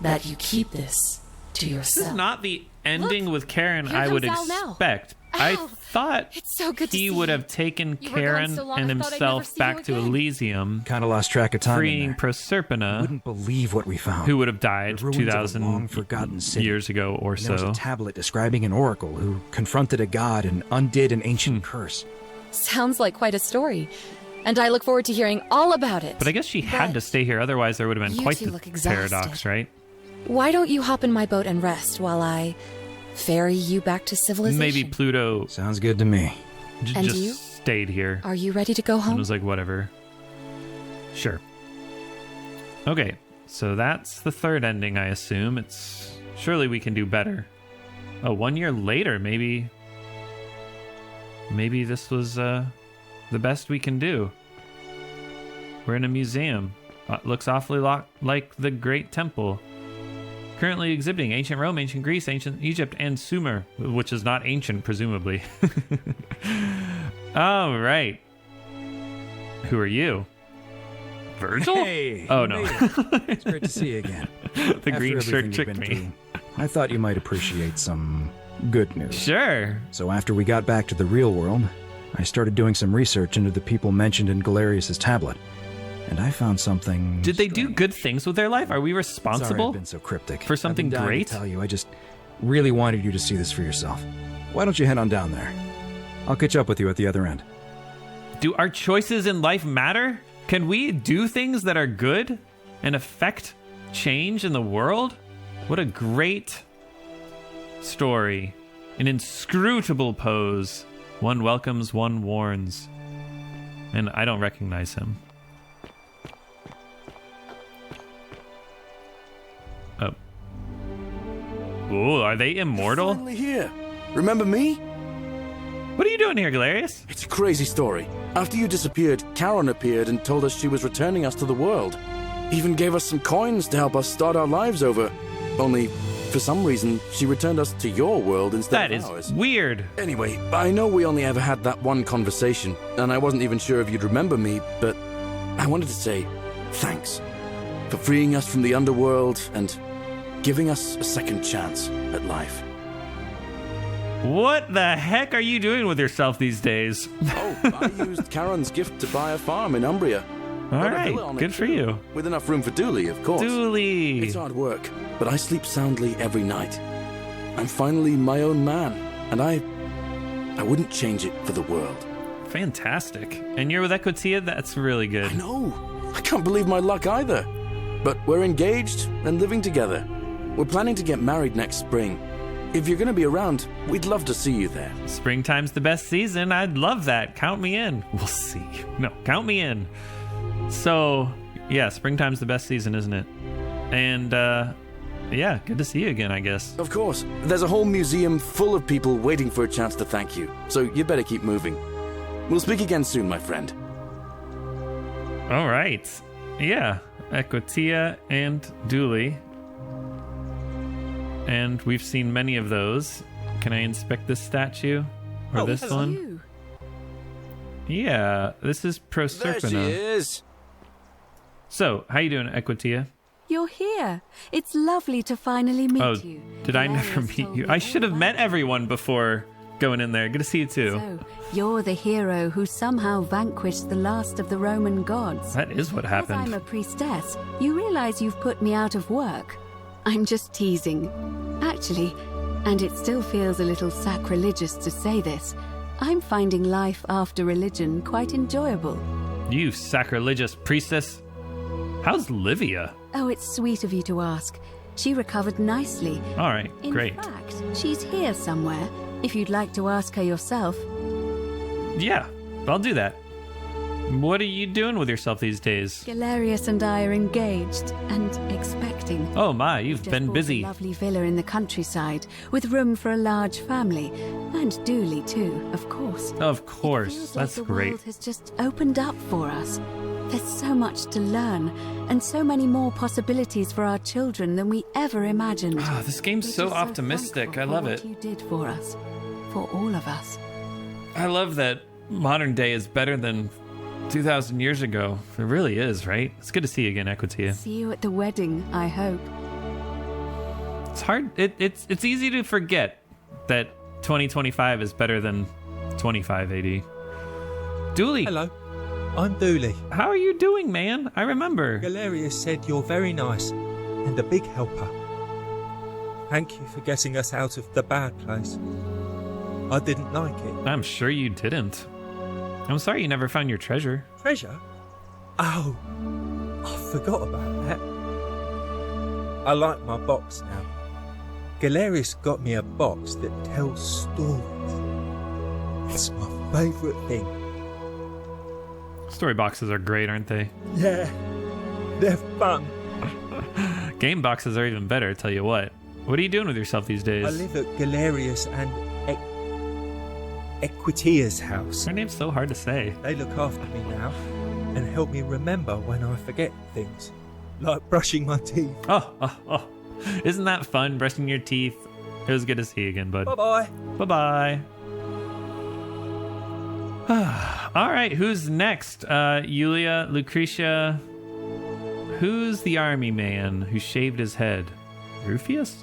That you keep this to This yourself. is not the ending with Charon here I would comes Al now. expect. I Al, thought it's so good to he see would you. have taken You were gone Charon so long, and I thought I'd himself never see you back to again. Elysium, Kind of lost track of time. freeing in there. Proserpina, Wouldn't believe what we found. who would have died The ruins of a 2,000 long-forgotten city. years ago or And there was so. a tablet describing an oracle who confronted a god and undid an ancient curse. Sounds like quite a story. And I look forward to hearing all about it. But I guess she had But to stay here, otherwise there would have been you quite two the look exhausted. paradox, right? Why don't you hop in my boat and rest while I ferry you back to civilization? Maybe Pluto Sounds good to me. And just you? stayed here Are you ready to go and home? was like, whatever. Sure. Okay, so that's the third ending, I assume. It's surely we can do better. Oh, 1 year later, maybe this was the best we can do. We're in a museum. Looks awfully like the Great Temple. Currently exhibiting ancient Rome, ancient Greece, ancient Egypt, and Sumer, which is not ancient, presumably. All right. Who are you? Virgil? Hey! Oh, you no. made it. It's great to see you again. The green After shirt everything you've tricked been me. through, I thought you might appreciate some good news. Sure. So after we got back to the real world, I started doing some research into the people mentioned in Galerius's tablet. And I found something Did they do strange. good things with their life? Are we Sorry responsible? I've been so cryptic. for something I've been dying great? To tell you, I just really wanted you to see this for yourself. Why don't you head on down there? I'll catch up with you at the other end. Do our choices in life matter? Can we do things that are good and affect change in the world? What a great story. An inscrutable pose. One welcomes, one warns. And I don't recognize him. Oh. Ooh, are they immortal? Finally here. Remember me? What are you doing here, Galerius? It's a crazy story. After you disappeared, Charon appeared and told us she was returning us to the world. Even gave us some coins to help us start our lives over. Only, for some reason, she returned us to your world instead That of is ours. weird. Anyway, I know we only ever had that one conversation, and I wasn't even sure if you'd remember me, but I wanted to say thanks for freeing us from the underworld and giving us a second chance at life. What the heck are you doing with yourself these days? Oh, I used Charon's gift to buy a farm in Umbria. All Got a right, villa on it good for too, you. With enough room for Dooley, of course. Dooley. It's hard work, but I sleep soundly every night. I'm finally my own man, and I wouldn't change it for the world. Fantastic. And you're with Equitia? That's really I good. know. I can't believe my luck either. But we're engaged and living together. We're planning to get married next spring. If you're going to be around, we'd love to see you there. Springtime's the best season. I'd love that. Count me in. We'll see. No, count me in. So, yeah, springtime's the best season, isn't it? And, yeah, good to see you again, I guess. Of course. There's a whole museum full of people waiting for a chance to thank you. So you better keep moving. We'll speak again soon, my friend. All right. Yeah, Equitia and Dooley. And we've seen many of those. Can I inspect this statue? Or this one? You. Yeah, this is There she Proserpina. is. So, how you doing, Equitia? You're here. It's lovely to finally meet Oh, you. did I never Galerius meet told you? me I all should have about met you. everyone before going in there. Good to see you too. So, you're the hero who somehow vanquished the last of the Roman gods. That is what As I'm happened. a priestess, you realize you've put me out of work. I'm just teasing. Actually, and it still feels a little sacrilegious to say this, I'm finding life after religion quite enjoyable. You sacrilegious priestess. How's Livia? Oh, it's sweet of you to ask. She recovered nicely. All right, In great. fact, she's here somewhere, if you'd like to ask her yourself. Yeah, I'll do that. What are you doing with yourself these days? Galerius and I are engaged and expecting. Oh my, you've Just been bought busy. A lovely villa in the countryside, with room for a large family, and Dooley too, of course. Of It course, feels that's like the great. world has just opened up for us. There's so much to learn, and so many more possibilities for our children than we ever imagined. Ah, this game's We're so just optimistic. thankful I for love what it. you did for us, for all of us. I love that modern day is better than 2,000 years ago. It really is, right? It's good to see you again, Equitia. See you at the wedding, I hope. It's hard. It's easy to forget that 2025 is better than 25 AD. Dooley, Hello, I'm Dooley. how are you doing, man? I remember. Galerius said you're very nice and a big helper. Thank you for getting us out of the bad place. I didn't like it. I'm sure you didn't. I'm sorry you never found your treasure. Treasure? Oh, I forgot about that. I like my box now. Galerius got me a box that tells stories. It's my favourite thing. Story boxes are great, aren't they? Yeah, they're fun. Game boxes are even better, tell you what. What are you doing with yourself these days? I live at Galerius and Equitia's house. Her name's so hard to say. They look after me now and help me remember when I forget things, like brushing my teeth. Oh. Isn't that fun, brushing your teeth? It was good to see you again, bud. Bye-bye. Bye-bye. All right, who's next? Yulia, Lucretia. Who's the army man who shaved his head? Rufius?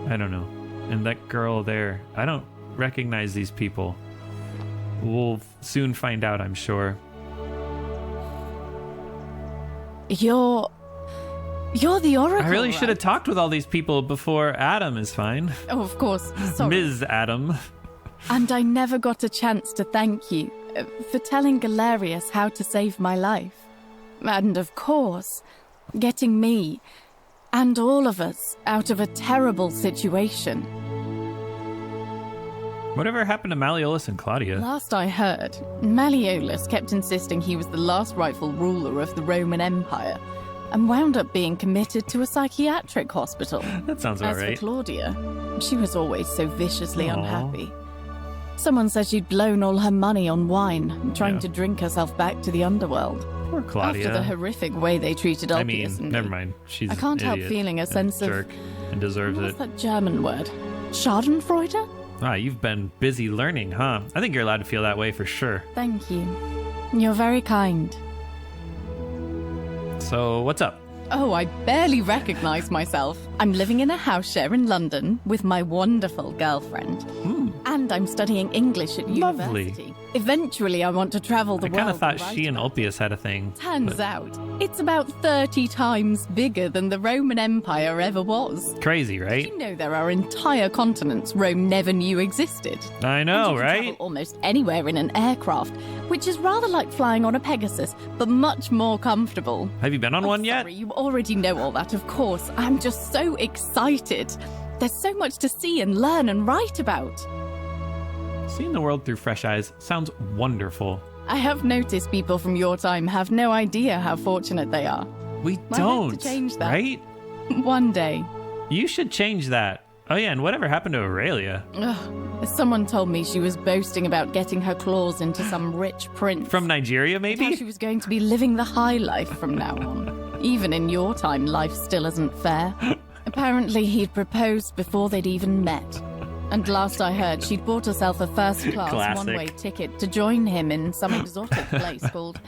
I don't know. And that girl there. I don't recognize these people. We'll soon find out, I'm sure. You're the Oracle, I really should have right? talked with all these people before Adam is fine. Oh, of course. Sorry. Ms. Adam. And I never got a chance to thank you for telling Galerius how to save my life. And of course, getting me and all of us out of a terrible situation. Whatever happened to Malleolus and Claudia? Last I heard, Malleolus kept insisting he was the last rightful ruler of the Roman Empire and wound up being committed to a psychiatric hospital. That sounds all As right. for Claudia, she was always so viciously Aw. unhappy. Someone said she'd blown all her money on wine, trying to drink herself back to the underworld. Poor Claudia. After the horrific way they treated I Ulpius mean, and me. never mind. She's I can't an help idiot feeling a and sense of... jerk and deserves What's it. that German word? Schadenfreude? Ah, you've been busy learning, huh? I think you're allowed to feel that way for sure. Thank you. You're very kind. So, what's up? Oh, I barely recognize myself. I'm living in a house share in London with my wonderful girlfriend. And I'm studying English at Lovely. university. Eventually, I want to travel the I world. kind of thought and write she and about Ulpius had a thing. Turns but out, it's about 30 times bigger than the Roman Empire ever was. Crazy, right? You know there are entire continents Rome never knew existed. I And know, you can right? travel almost anywhere in an aircraft, which is rather like flying on a Pegasus, but much more comfortable. Have you been on Oh, one yet? sorry, you already know all that, of course. I'm just so excited. There's so much to see and learn and write about. Seeing the world through fresh eyes sounds wonderful. I have noticed people from your time have no idea how fortunate they are. We I hope don't, to change that. right? One day. You should change that. Oh yeah, and whatever happened to Aurelia? Ugh. Someone told me she was boasting about getting her claws into some rich prince. From Nigeria, How maybe? she was going to be living the high life from now on. Even in your time, life still isn't fair. Apparently, he'd proposed before they'd even met. And last I heard, she'd bought herself a first-class Classic. one-way ticket to join him in some exotic place called...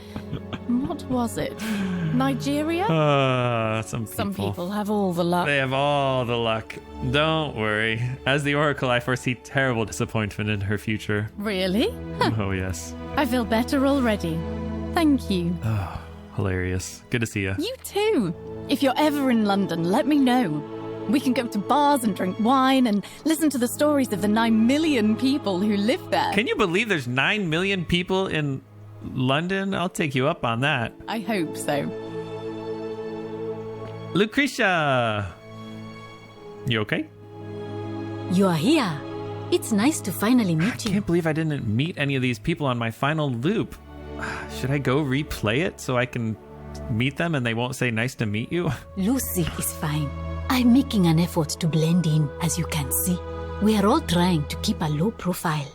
What was it? Nigeria? Some Some people have all the luck. They have all the luck. Don't worry. As the Oracle, I foresee terrible disappointment in her future. Really? Oh, yes. I feel better already. Thank you. Oh, hilarious. Good to see you. You too. If you're ever in London, let me know. We can go to bars and drink wine and listen to the stories of the 9 million people who live there. Can you believe there's 9 million people in London? I'll take you up on that. I hope so. Lucretia! You okay? You are here. It's nice to finally meet you. Can't believe I didn't meet any of these people on my final loop. Should I go replay it so I can meet them and they won't say nice to meet you? Lucy is fine. I'm making an effort to blend in, as you can see. We are all trying to keep a low profile.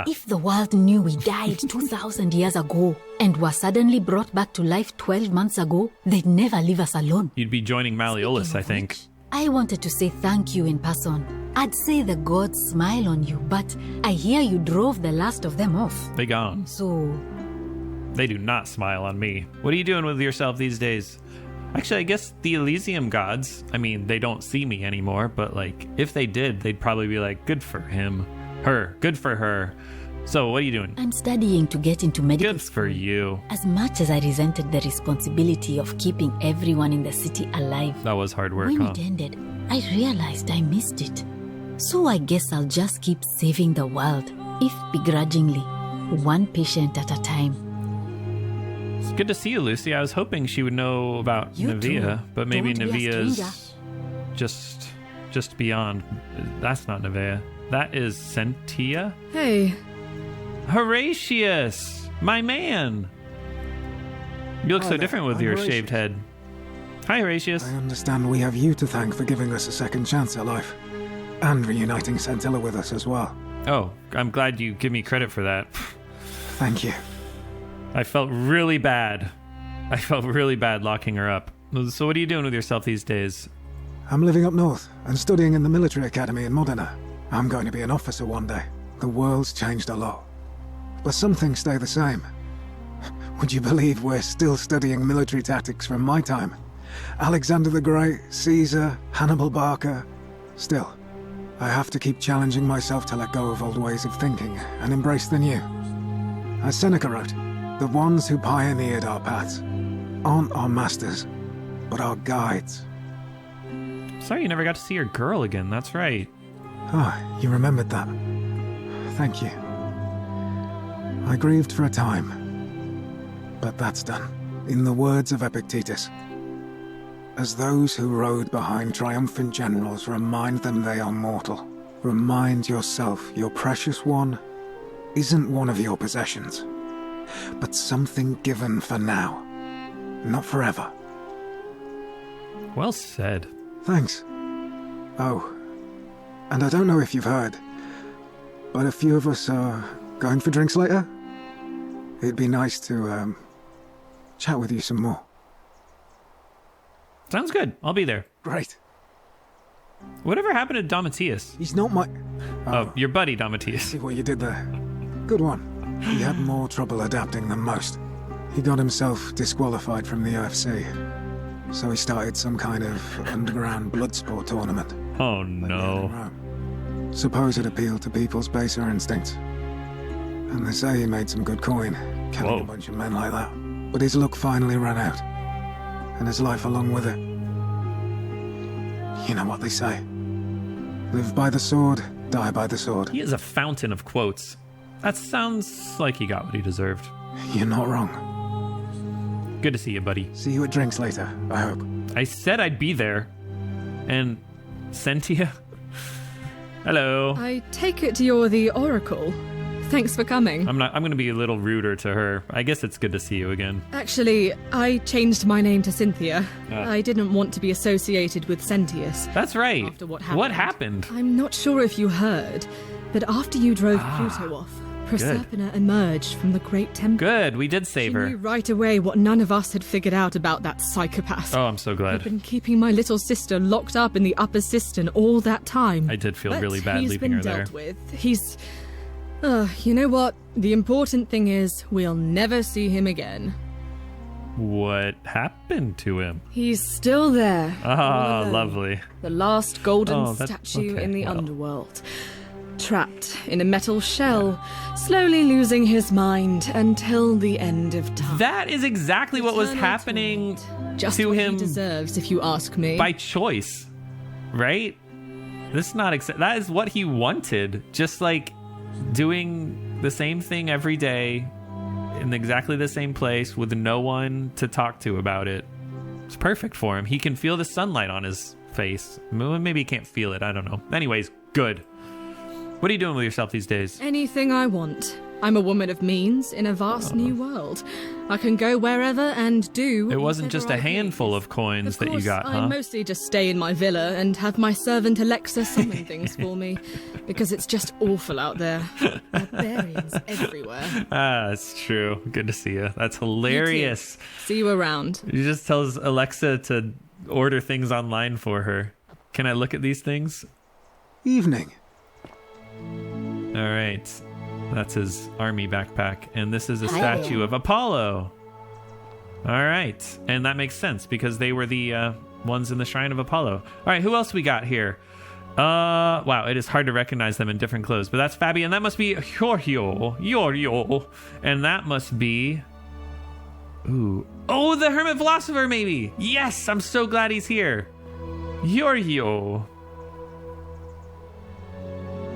If the world knew we died 2,000 years ago and were suddenly brought back to life 12 months ago, they'd never leave us alone. You'd be joining Malleolus, Speaking I of think. which, I wanted to say thank you in person. I'd say the gods smile on you, but I hear you drove the last of them off. They gone. So, They do not smile on me. What are you doing with yourself these days? Actually, I guess the Elysium gods, I mean, they don't see me anymore, but like, if they did, they'd probably be like, good for him. Her. Good for her. So, what are you doing? I'm studying to get into medical Good school. for you. As much as I resented the responsibility of keeping everyone in the city alive, That was hard work, when huh? it ended, I realized I missed it. So I guess I'll just keep saving the world, if begrudgingly, one patient at a time. It's good to see you, Lucy. I was hoping she would know about You Nevea, too. but maybe Don't be a Nevea's just beyond. That's not Nevea. That is Sentia? Hey, Horatius! My man! You look Hi so there, different with I'm your Horatius. shaved head. Hi, Horatius. I understand we have you to thank for giving us a second chance at life. And reuniting Scintilla with us as well. Oh, I'm glad you give me credit for that. Thank you. I felt really bad. I felt really bad locking her up. So what are you doing with yourself these days? I'm living up north and studying in the military academy in Modena. I'm going to be an officer one day. The world's changed a lot. but some things stay the same. Would you believe we're still studying military tactics from my time? Alexander the Great, Caesar, Hannibal Barca. Still, I have to keep challenging myself to let go of old ways of thinking and embrace the new. As Seneca wrote, the ones who pioneered our paths aren't our masters, but our guides. Sorry you never got to see your girl again, that's right. Ah, you remembered that. Thank you. I grieved for a time, but that's done. In the words of Epictetus, as those who rode behind triumphant generals remind them they are mortal, remind yourself your precious one isn't one of your possessions, but something given for now, not forever. Well said. Thanks. Oh, and I don't know if you've heard, but a few of us are going for drinks later. It'd be nice to, chat with you some more. Sounds good. I'll be there. Great. Whatever happened to Domitius? He's not my... Oh, your buddy Domitius. See what you did there. Good one. He had more trouble adapting than most. He got himself disqualified from the UFC, so he started some kind of underground blood sport tournament. Oh no. Suppose it appealed to people's baser instincts. And they say he made some good coin, killing a bunch of men like that. But his luck finally ran out, and his life along with it. You know what they say. Live by the sword, die by the sword. He is a fountain of quotes. That sounds like he got what he deserved. You're not wrong. Good to see you, buddy. See you at drinks later, I hope. I said I'd be there. And Sentia? Hello. I take it you're the Oracle. Thanks for coming. I'm going to be a little ruder to her. I guess it's good to see you again. Actually, I changed my name to Cynthia. I didn't want to be associated with Sentius. That's right. After what happened. What happened? I'm not sure if you heard, but after you drove Pluto off, Proserpina emerged from the Great Temple. Good, we did save her. She knew right away what none of us had figured out about that psychopath. Oh, I'm so glad. I've been keeping my little sister locked up in the upper cistern all that time. I did feel really bad leaving her there. He's been dealt with. He's... you know what? The important thing is we'll never see him again. What happened to him? He's still there. Ah, lovely. The last golden statue in the underworld. Trapped in a metal shell, slowly losing his mind until the end of time. That is exactly what was happening just to what him. He deserves, if you ask me. By choice, right? This is not that is what he wanted. Just like doing the same thing every day in exactly the same place with no one to talk to about it. It's perfect for him. He can feel the sunlight on his face. Maybe he can't feel it. I don't know. Anyways, good. What are you doing with yourself these days? Anything I want. I'm a woman of means in a vast new world. I can go wherever and do. It wasn't just a handful of coins that you got, huh? I mostly just stay in my villa and have my servant Alexa summon things for me, because it's just awful out there. Barbarians everywhere. Ah, it's true. Good to see you. That's hilarious. You too. See you around. He just tells Alexa to order things online for her. Can I look at these things? Evening. All right. That's his army backpack. And this is a statue of Apollo. All right. And that makes sense because they were the ones in the Shrine of Apollo. All right. Who else we got here? Wow. It is hard to recognize them in different clothes. But that's Fabian. That must be Yorio. And that must be... Ooh. Oh, the Hermit Philosopher, maybe. Yes. I'm so glad he's here. Yorio.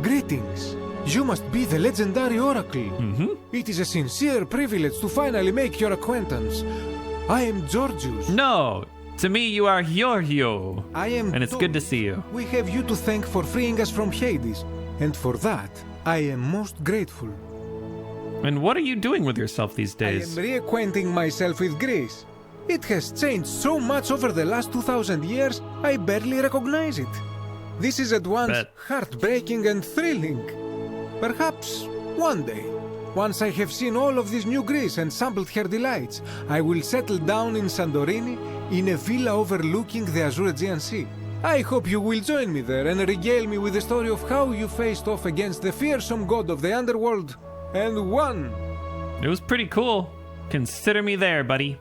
Greetings. You must be the legendary Oracle. Mm-hmm. It is a sincere privilege to finally make your acquaintance. I am Georgius. No, to me you are Yorio. I am and it's good to see you. We have you to thank for freeing us from Hades, and for that, I am most grateful. And what are you doing with yourself these days? I am reacquainting myself with Greece. It has changed so much over the last 2,000 years, I barely recognize it. This is at once heartbreaking and thrilling. Perhaps one day, once I have seen all of this new Greece and sampled her delights, I will settle down in Santorini in a villa overlooking the Azure Aegean Sea. I hope you will join me there and regale me with the story of how you faced off against the fearsome god of the underworld and 1. It was pretty cool. Consider me there, buddy.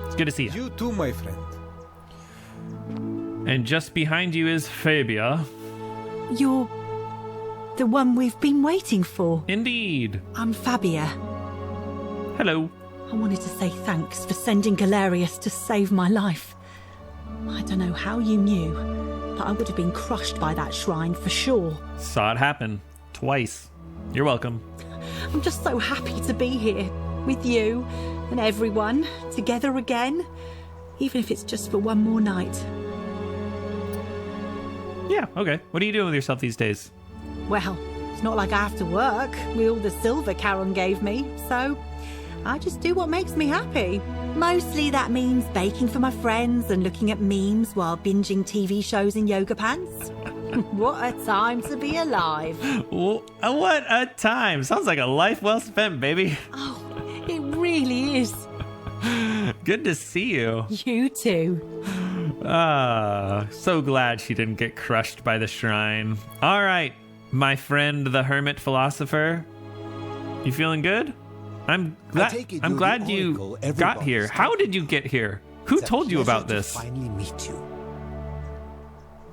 It's good to see you. You too, my friend. And just behind you is Fabia. You're the one we've been waiting for. Indeed. I'm Fabia. Hello. I wanted to say thanks for sending Galerius to save my life. I don't know how you knew, but I would have been crushed by that shrine for sure. Saw it happen. Twice. You're welcome. I'm just so happy to be here with you and everyone together again, even if it's just for one more night. Yeah, okay. What are you doing with yourself these days? Well, it's not like I have to work with all the silver Charon gave me, so I just do what makes me happy. Mostly that means baking for my friends and looking at memes while binging TV shows in yoga pants. What a time to be alive. What a time. Sounds like a life well spent, baby. Oh, it really is. Good to see you. You too. So glad she didn't get crushed by the shrine. All right, my friend, the hermit philosopher. You feeling good? I'm glad you got here. How did you get here? Who told you about this? Finally meet you.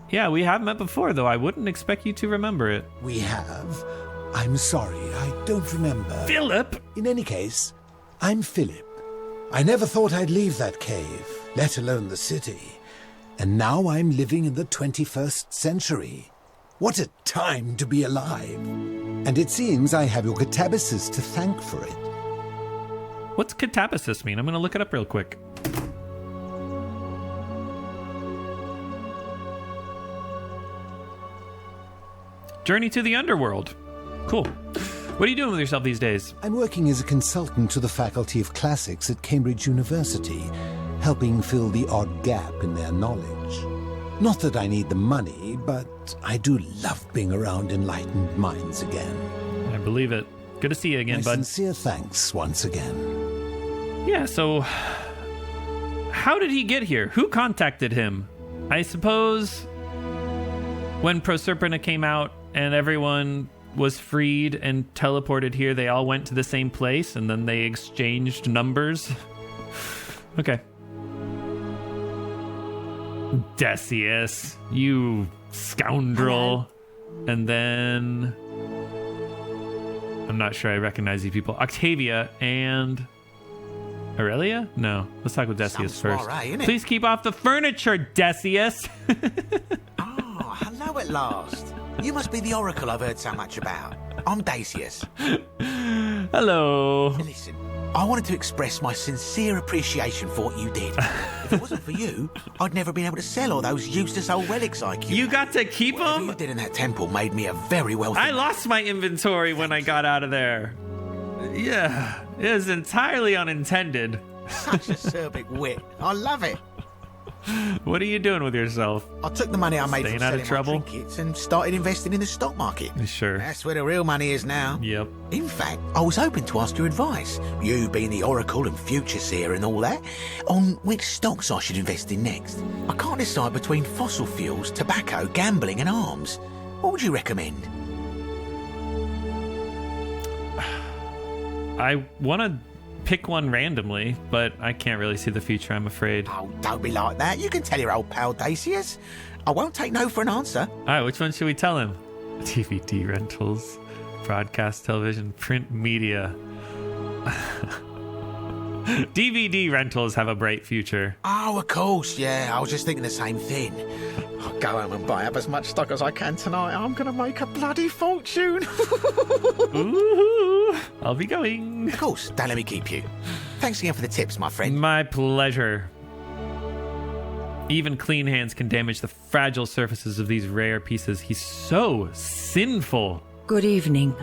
Yeah, we have met before, though I wouldn't expect you to remember it. We have. I'm sorry, I don't remember. Philip! In any case, I'm Philip. I never thought I'd leave that cave, let alone the city. And now I'm living in the 21st century. What a time to be alive. And it seems I have your catabasis to thank for it. What's catabasis mean? I'm going to look it up real quick. Journey to the underworld. Cool. What are you doing with yourself these days? I'm working as a consultant to the Faculty of Classics at Cambridge University, helping fill the odd gap in their knowledge. Not that I need the money, but I do love being around enlightened minds again. I believe it. Good to see you again, bud. Sincere thanks once again. Yeah, so how did he get here? Who contacted him? I suppose when Proserpina came out and everyone was freed and teleported here, they all went to the same place and then they exchanged numbers. Okay. Decius, you scoundrel. And then I'm not sure I recognize these people. Octavia and Aurelia? No. Let's talk with Decius first. Please keep off the furniture, Decius. Oh, hello at last. You must be the oracle I've heard so much about. I'm Decius. Hello. Listen, I wanted to express my sincere appreciation for what you did. If it wasn't for you, I'd never been able to sell all those useless old relics I keep. You got to keep them? What you did in that temple made me a very wealthy man. I lost my inventory when I got out of there. Yeah, it was entirely unintended. Such acerbic wit. I love it. What are you doing with yourself? I took the money I made from Staying out selling of trouble? my trinkets and started investing in the stock market. Sure. That's where the real money is now. Yep. In fact, I was hoping to ask your advice, you being the oracle and future seer and all that, on which stocks I should invest in next. I can't decide between fossil fuels, tobacco, gambling and arms. What would you recommend? I want to pick one randomly, but I can't really see the future, I'm afraid. Oh, don't be like that. You can tell your old pal Decius. I won't take no for an answer. All right, which one should we tell him? DVD rentals, broadcast television, print media. DVD rentals have a bright future. Oh, of course, yeah. I was just thinking the same thing. I'll go home and buy up as much stock as I can tonight. I'm going to make a bloody fortune. Ooh, I'll be going. Of course, don't let me keep you. Thanks again for the tips, my friend. My pleasure. Even clean hands can damage the fragile surfaces of these rare pieces. He's so sinful. Good evening.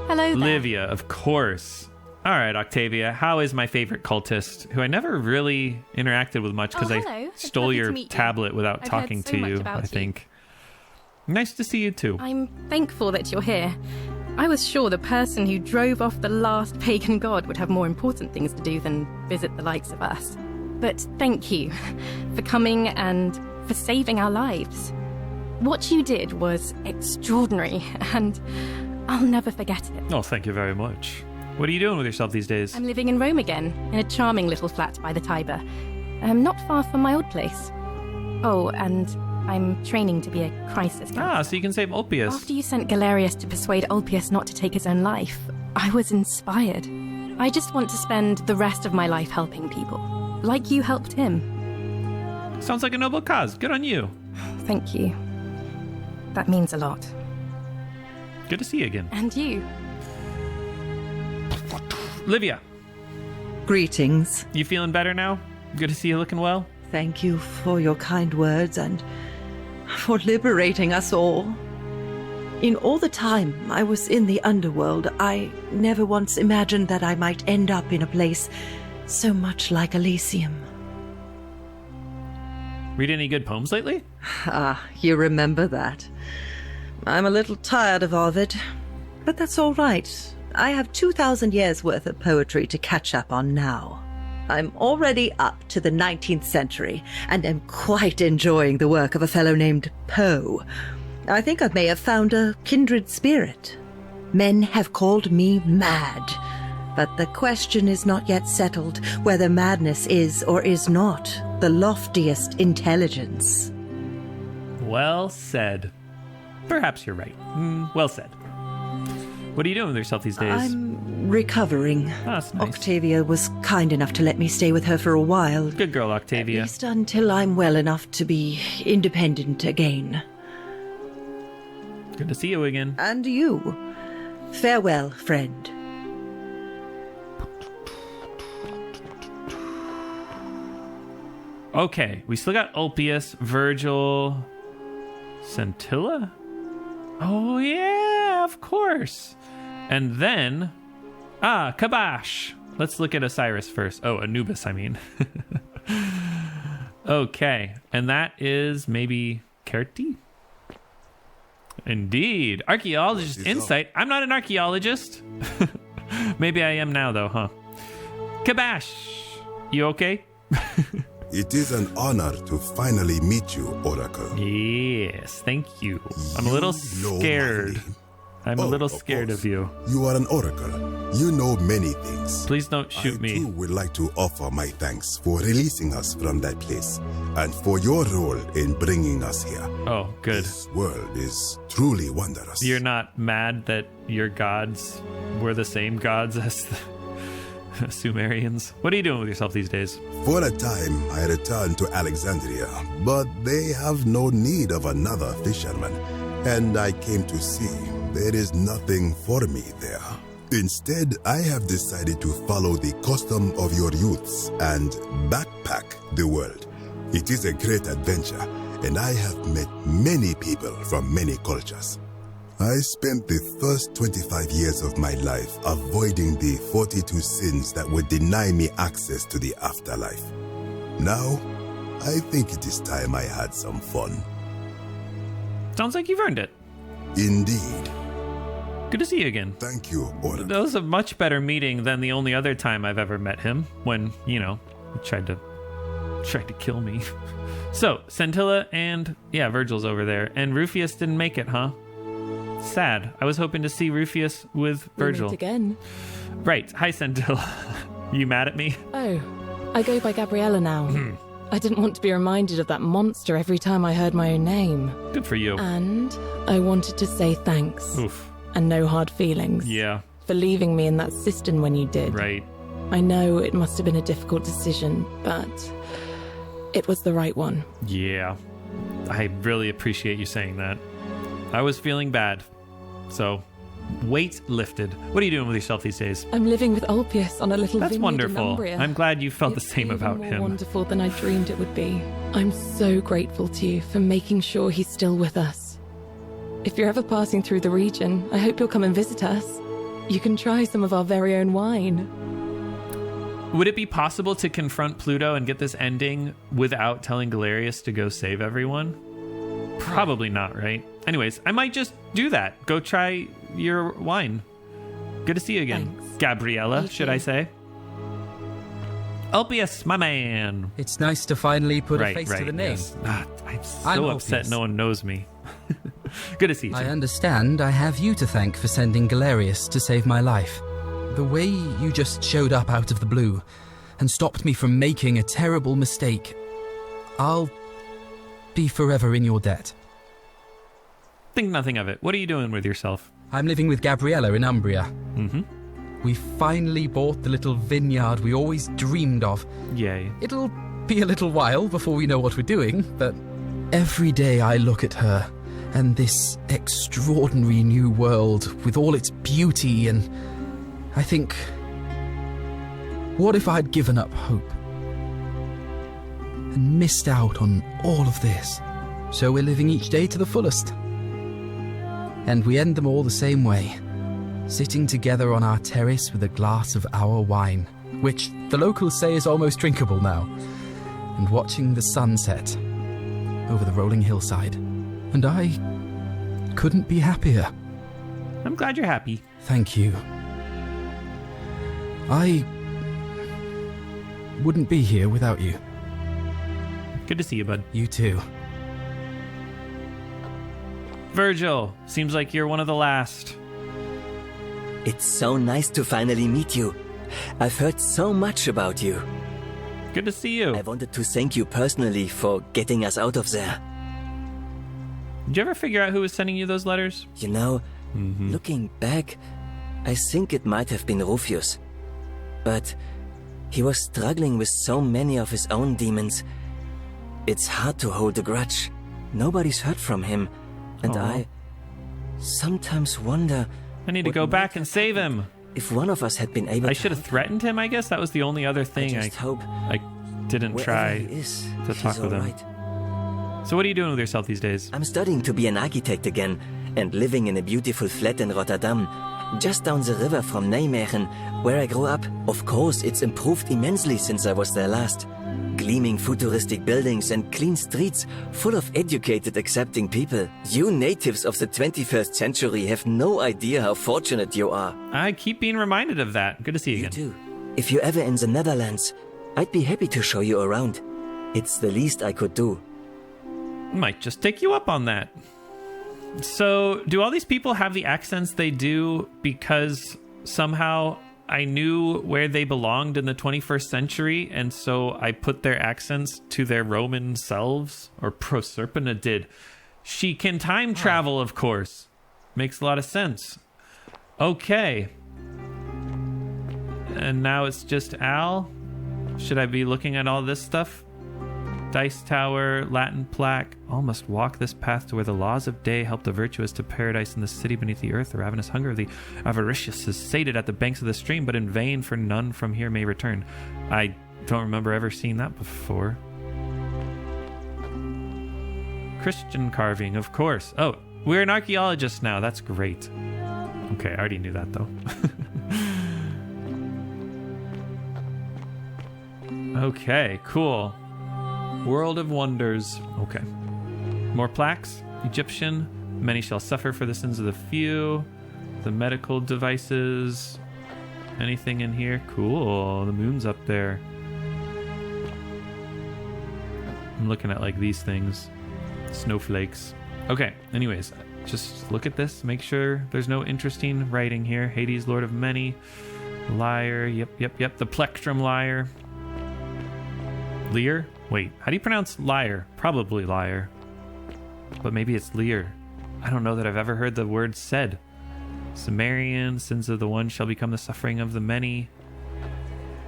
Hello there. Livia, of course. All right, Octavia, how is my favorite cultist, who I never really interacted with much because I stole your tablet without talking to you, I think. Nice to see you too. I'm thankful that you're here. I was sure the person who drove off the last pagan god would have more important things to do than visit the likes of us. But thank you for coming and for saving our lives. What you did was extraordinary, and I'll never forget it. Oh, thank you very much. What are you doing with yourself these days? I'm living in Rome again, in a charming little flat by the Tiber. Not far from my old place. Oh, and I'm training to be a crisis counselor. Ah, so you can save Ulpius. After you sent Galerius to persuade Ulpius not to take his own life, I was inspired. I just want to spend the rest of my life helping people, like you helped him. Sounds like a noble cause. Good on you. Thank you. That means a lot. Good to see you again. And you. Livia. Greetings. You feeling better now? Good to see you looking well? Thank you for your kind words and for liberating us all. In all the time I was in the underworld, I never once imagined that I might end up in a place so much like Elysium. Read any good poems lately? Ah, you remember that. I'm a little tired of Ovid, but that's all right. I have 2,000 years worth of poetry to catch up on now. I'm already up to the 19th century and am quite enjoying the work of a fellow named Poe. I think I may have found a kindred spirit. Men have called me mad, but the question is not yet settled whether madness is or is not the loftiest intelligence. Well said. Perhaps you're right. Well said. What are you doing with yourself these days? I'm recovering. Oh, that's nice. Octavia was kind enough to let me stay with her for a while. Good girl, Octavia. At least until I'm well enough to be independent again. Good to see you again. And you. Farewell, friend. Okay, we still got Ulpius, Virgil, Scintilla? Oh, yeah, of course. And then, Kabash. Let's look at Osiris first. Oh, Anubis, I mean. Okay, and that is maybe Kerti? Indeed. Archaeologist insight. I'm not an archaeologist. Maybe I am now, though, huh? Kabash, you okay? It is an honor to finally meet you, Oracle. Yes, thank you. I'm a little scared. I'm a little scared of you. You are an oracle. You know many things. Please don't shoot me. I too would like to offer my thanks for releasing us from that place and for your role in bringing us here. Oh, good. This world is truly wondrous. You're not mad that your gods were the same gods as the Sumerians? What are you doing with yourself these days? For a time, I returned to Alexandria, but they have no need of another fisherman, and I came to see there is nothing for me there. Instead, I have decided to follow the custom of your youths and backpack the world. It is a great adventure, and I have met many people from many cultures. I spent the first 25 years of my life avoiding the 42 sins that would deny me access to the afterlife. Now, I think it is time I had some fun. Sounds like you've earned it. Indeed. Good to see you again. Thank you, Oracle. That was a much better meeting than the only other time I've ever met him, when, you know, he tried to kill me. So, Scintilla and, Virgil's over there, and Rufius didn't make it, huh? Sad. I was hoping to see Rufius with Virgil. We meet again. Right. Hi, Scintilla. You mad at me? Oh, I go by Gabriella now. I didn't want to be reminded of that monster every time I heard my own name. Good for you. And I wanted to say thanks. Oof. And no hard feelings. Yeah. For leaving me in that cistern when you did. Right. I know it must have been a difficult decision, but it was the right one. Yeah. I really appreciate you saying that. I was feeling bad. So, weight lifted. What are you doing with yourself these days? I'm living with Ulpius on a little That's vineyard wonderful. in Umbria. I'm glad you felt It's the same even about more him. Wonderful than I dreamed it would be. I'm so grateful to you for making sure he's still with us. If you're ever passing through the region, I hope you'll come and visit us. You can try some of our very own wine. Would it be possible to confront Pluto and get this ending without telling Galerius to go save everyone? Probably not, right? Anyways, I might just do that. Go try your wine. Good to see you again. Thanks. Gabriella, should I say? Ulpius, my man. It's nice to finally put a face to the name. Yes. I'm so I'm upset Ulpius. no one knows me. Good to see you. I understand I have you to thank for sending Galerius to save my life. The way you just showed up out of the blue and stopped me from making a terrible mistake, I'll be forever in your debt. Think nothing of it. What are you doing with yourself? I'm living with Gabriella in Umbria. Mm-hmm. We finally bought the little vineyard we always dreamed of. Yay. It'll be a little while before we know what we're doing, but every day I look at her and this extraordinary new world with all its beauty, and I think, what if I'd given up hope and missed out on all of this? So we're living each day to the fullest. And we end them all the same way, sitting together on our terrace with a glass of our wine, which the locals say is almost drinkable now, and watching the sunset over the rolling hillside. And I couldn't be happier. I'm glad you're happy. Thank you. I wouldn't be here without you. Good to see you, bud. You too. Virgil, seems like you're one of the last. It's so nice to finally meet you. I've heard so much about you. Good to see you. I wanted to thank you personally for getting us out of there. Did you ever figure out who was sending you those letters? You know, looking back, I think it might have been Rufius. But he was struggling with so many of his own demons. It's hard to hold a grudge. Nobody's heard from him. And I sometimes wonder... I need to go back and save him. If one of us had been able to... I should have threatened him, I guess. That was the only other thing I didn't try to talk with him. Right. So what are you doing with yourself these days? I'm studying to be an architect again and living in a beautiful flat in Rotterdam, just down the river from Nijmegen, where I grew up. Of course, it's improved immensely since I was there last. Gleaming futuristic buildings and clean streets full of educated, accepting people. You natives of the 21st century have no idea how fortunate you are. I keep being reminded of that. Good to see you again. You too. If you're ever in the Netherlands, I'd be happy to show you around. It's the least I could do. Might just take you up on that. So, do all these people have the accents they do because somehow I knew where they belonged in the 21st century, and so I put their accents to their Roman selves? Or Proserpina did. She can time travel, of course. Makes a lot of sense. Okay. And now it's just Al? Should I be looking at all this stuff? Dice Tower, Latin plaque. All must walk this path to where the laws of day help the virtuous to paradise in the city beneath the earth. The ravenous hunger of the avaricious is sated at the banks of the stream, but in vain, for none from here may return. I don't remember ever seeing that before. Christian carving, of course. Oh, we're an archaeologist now. That's great. Okay, I already knew that, though. Okay, cool. World of Wonders. Okay. More plaques. Egyptian. Many shall suffer for the sins of the few. The medical devices. Anything in here? Cool. The moon's up there. I'm looking at like these things. Snowflakes. Okay. Anyways, just look at this. Make sure there's no interesting writing here. Hades, Lord of Many. Lyre. Yep. The plectrum lyre. Lear? Wait, how do you pronounce lyre? Probably liar. But maybe it's Lear. I don't know that I've ever heard the word said. Sumerian, sins of the one shall become the suffering of the many.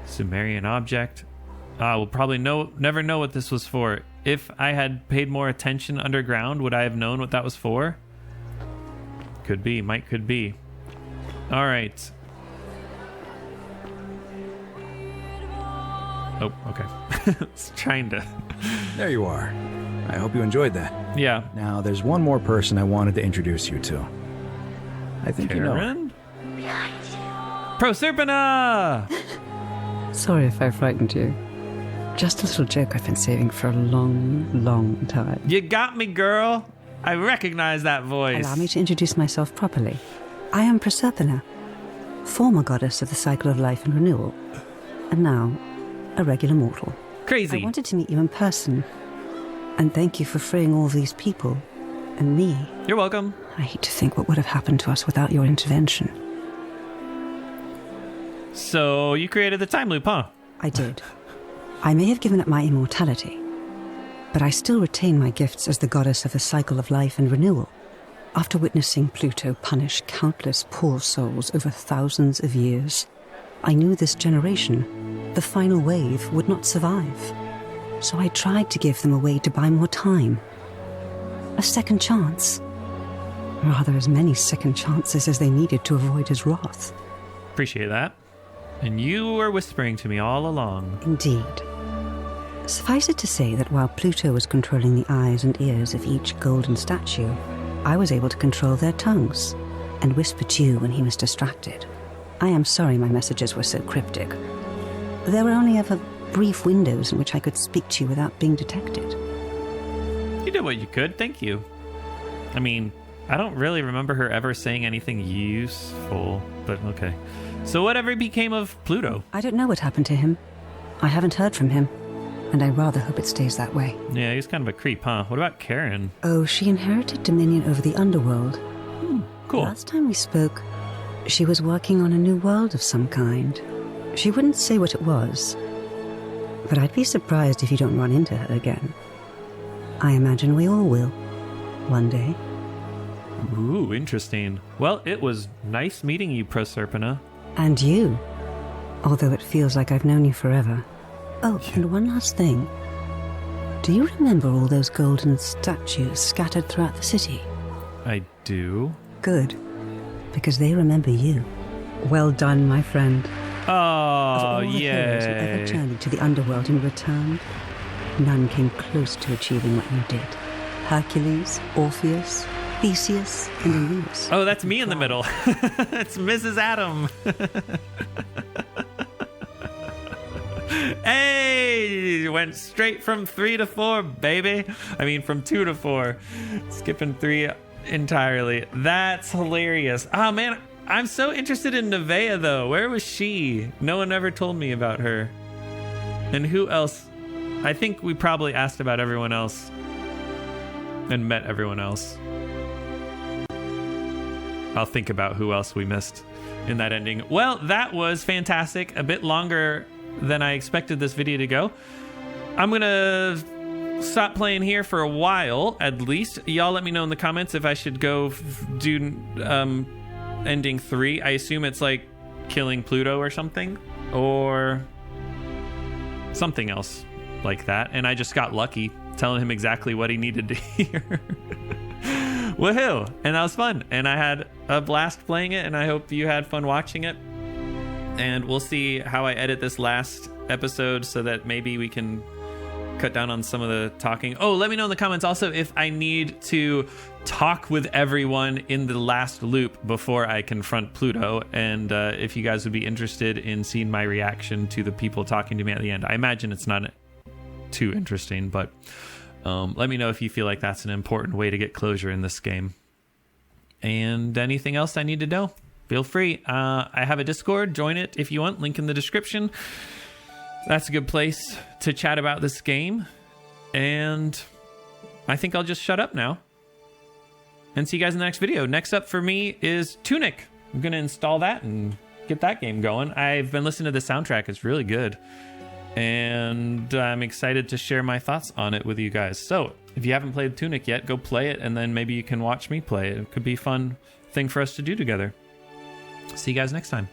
Sumerian object. We'll probably never know what this was for. If I had paid more attention underground, would I have known what that was for? Could be, could be. All right. Oh, okay. It's trying to... There you are. I hope you enjoyed that. Yeah. Now, there's one more person I wanted to introduce you to. I think Charon? You know. Proserpina! Sorry if I frightened you. Just a little joke I've been saving for a long, long time. You got me, girl. I recognize that voice. Allow me to introduce myself properly. I am Proserpina, former goddess of the cycle of life and renewal, and now a regular mortal. Crazy. I wanted to meet you in person, and thank you for freeing all these people. and me. You're welcome. I hate to think what would have happened to us without your intervention. So you created the time loop, huh? I did. I may have given up my immortality, but I still retain my gifts as the goddess of the cycle of life and renewal. After witnessing Pluto punish countless poor souls over thousands of years, I knew this generation, the final wave, would not survive. So I tried to give them a way to buy more time. A second chance. Rather, as many second chances as they needed to avoid his wrath. Appreciate that. And you were whispering to me all along. Indeed. Suffice it to say that while Pluto was controlling the eyes and ears of each golden statue, I was able to control their tongues and whisper to you when he was distracted. I am sorry my messages were so cryptic. There were only ever brief windows in which I could speak to you without being detected. You did what you could, thank you. I mean, I don't really remember her ever saying anything useful, but okay. So whatever became of Pluto? I don't know what happened to him. I haven't heard from him, and I rather hope it stays that way. Yeah, he's kind of a creep, huh? What about Charon? Oh, she inherited dominion over the underworld. Cool. Last time we spoke, she was working on a new world of some kind. She wouldn't say what it was, but I'd be surprised if you don't run into her again. I imagine we all will, one day. Ooh, interesting. Well, it was nice meeting you, Proserpina. And you, although it feels like I've known you forever. Oh, and one last thing. Do you remember all those golden statues scattered throughout the city? I do. Good, because they remember you. Well done, my friend. Oh, heroes who ever journeyed to the underworld and returned, none came close to achieving what you did. Hercules, Orpheus, Theseus, and Aeneas. Oh, that's me in the middle. It's Mrs. Adam. Hey, went straight from 3 to 4, baby. I mean, from 2 to 4. Skipping 3 entirely. That's hilarious. Oh, man, I'm so interested in Nevaeh, though. Where was she? No one ever told me about her. And who else? I think we probably asked about everyone else and met everyone else. I'll think about who else we missed in that ending. Well, that was fantastic. A bit longer than I expected this video to go. I'm gonna stop playing here for a while, at least. Y'all let me know in the comments if I should go do ending 3. I assume it's like killing Pluto or something, or something else like that. And I just got lucky telling him exactly what he needed to hear. Woohoo! And that was fun. And I had a blast playing it, and I hope you had fun watching it. And we'll see how I edit this last episode so that maybe we can cut down on some of the talking. Oh, let me know in the comments also if I need to talk with everyone in the last loop before I confront Pluto, and if you guys would be interested in seeing my reaction to the people talking to me at the end. I imagine it's not too interesting, but let me know if you feel like that's an important way to get closure in this game. And anything else I need to know, feel free. I have a Discord. Join it if you want. Link in the description. That's a good place to chat about this game. And I think I'll just shut up now and see you guys in the next video. Next up for me is Tunic. I'm going to install that and get that game going. I've been listening to the soundtrack. It's really good. And I'm excited to share my thoughts on it with you guys. So if you haven't played Tunic yet, go play it, and then maybe you can watch me play it. It could be a fun thing for us to do together. See you guys next time.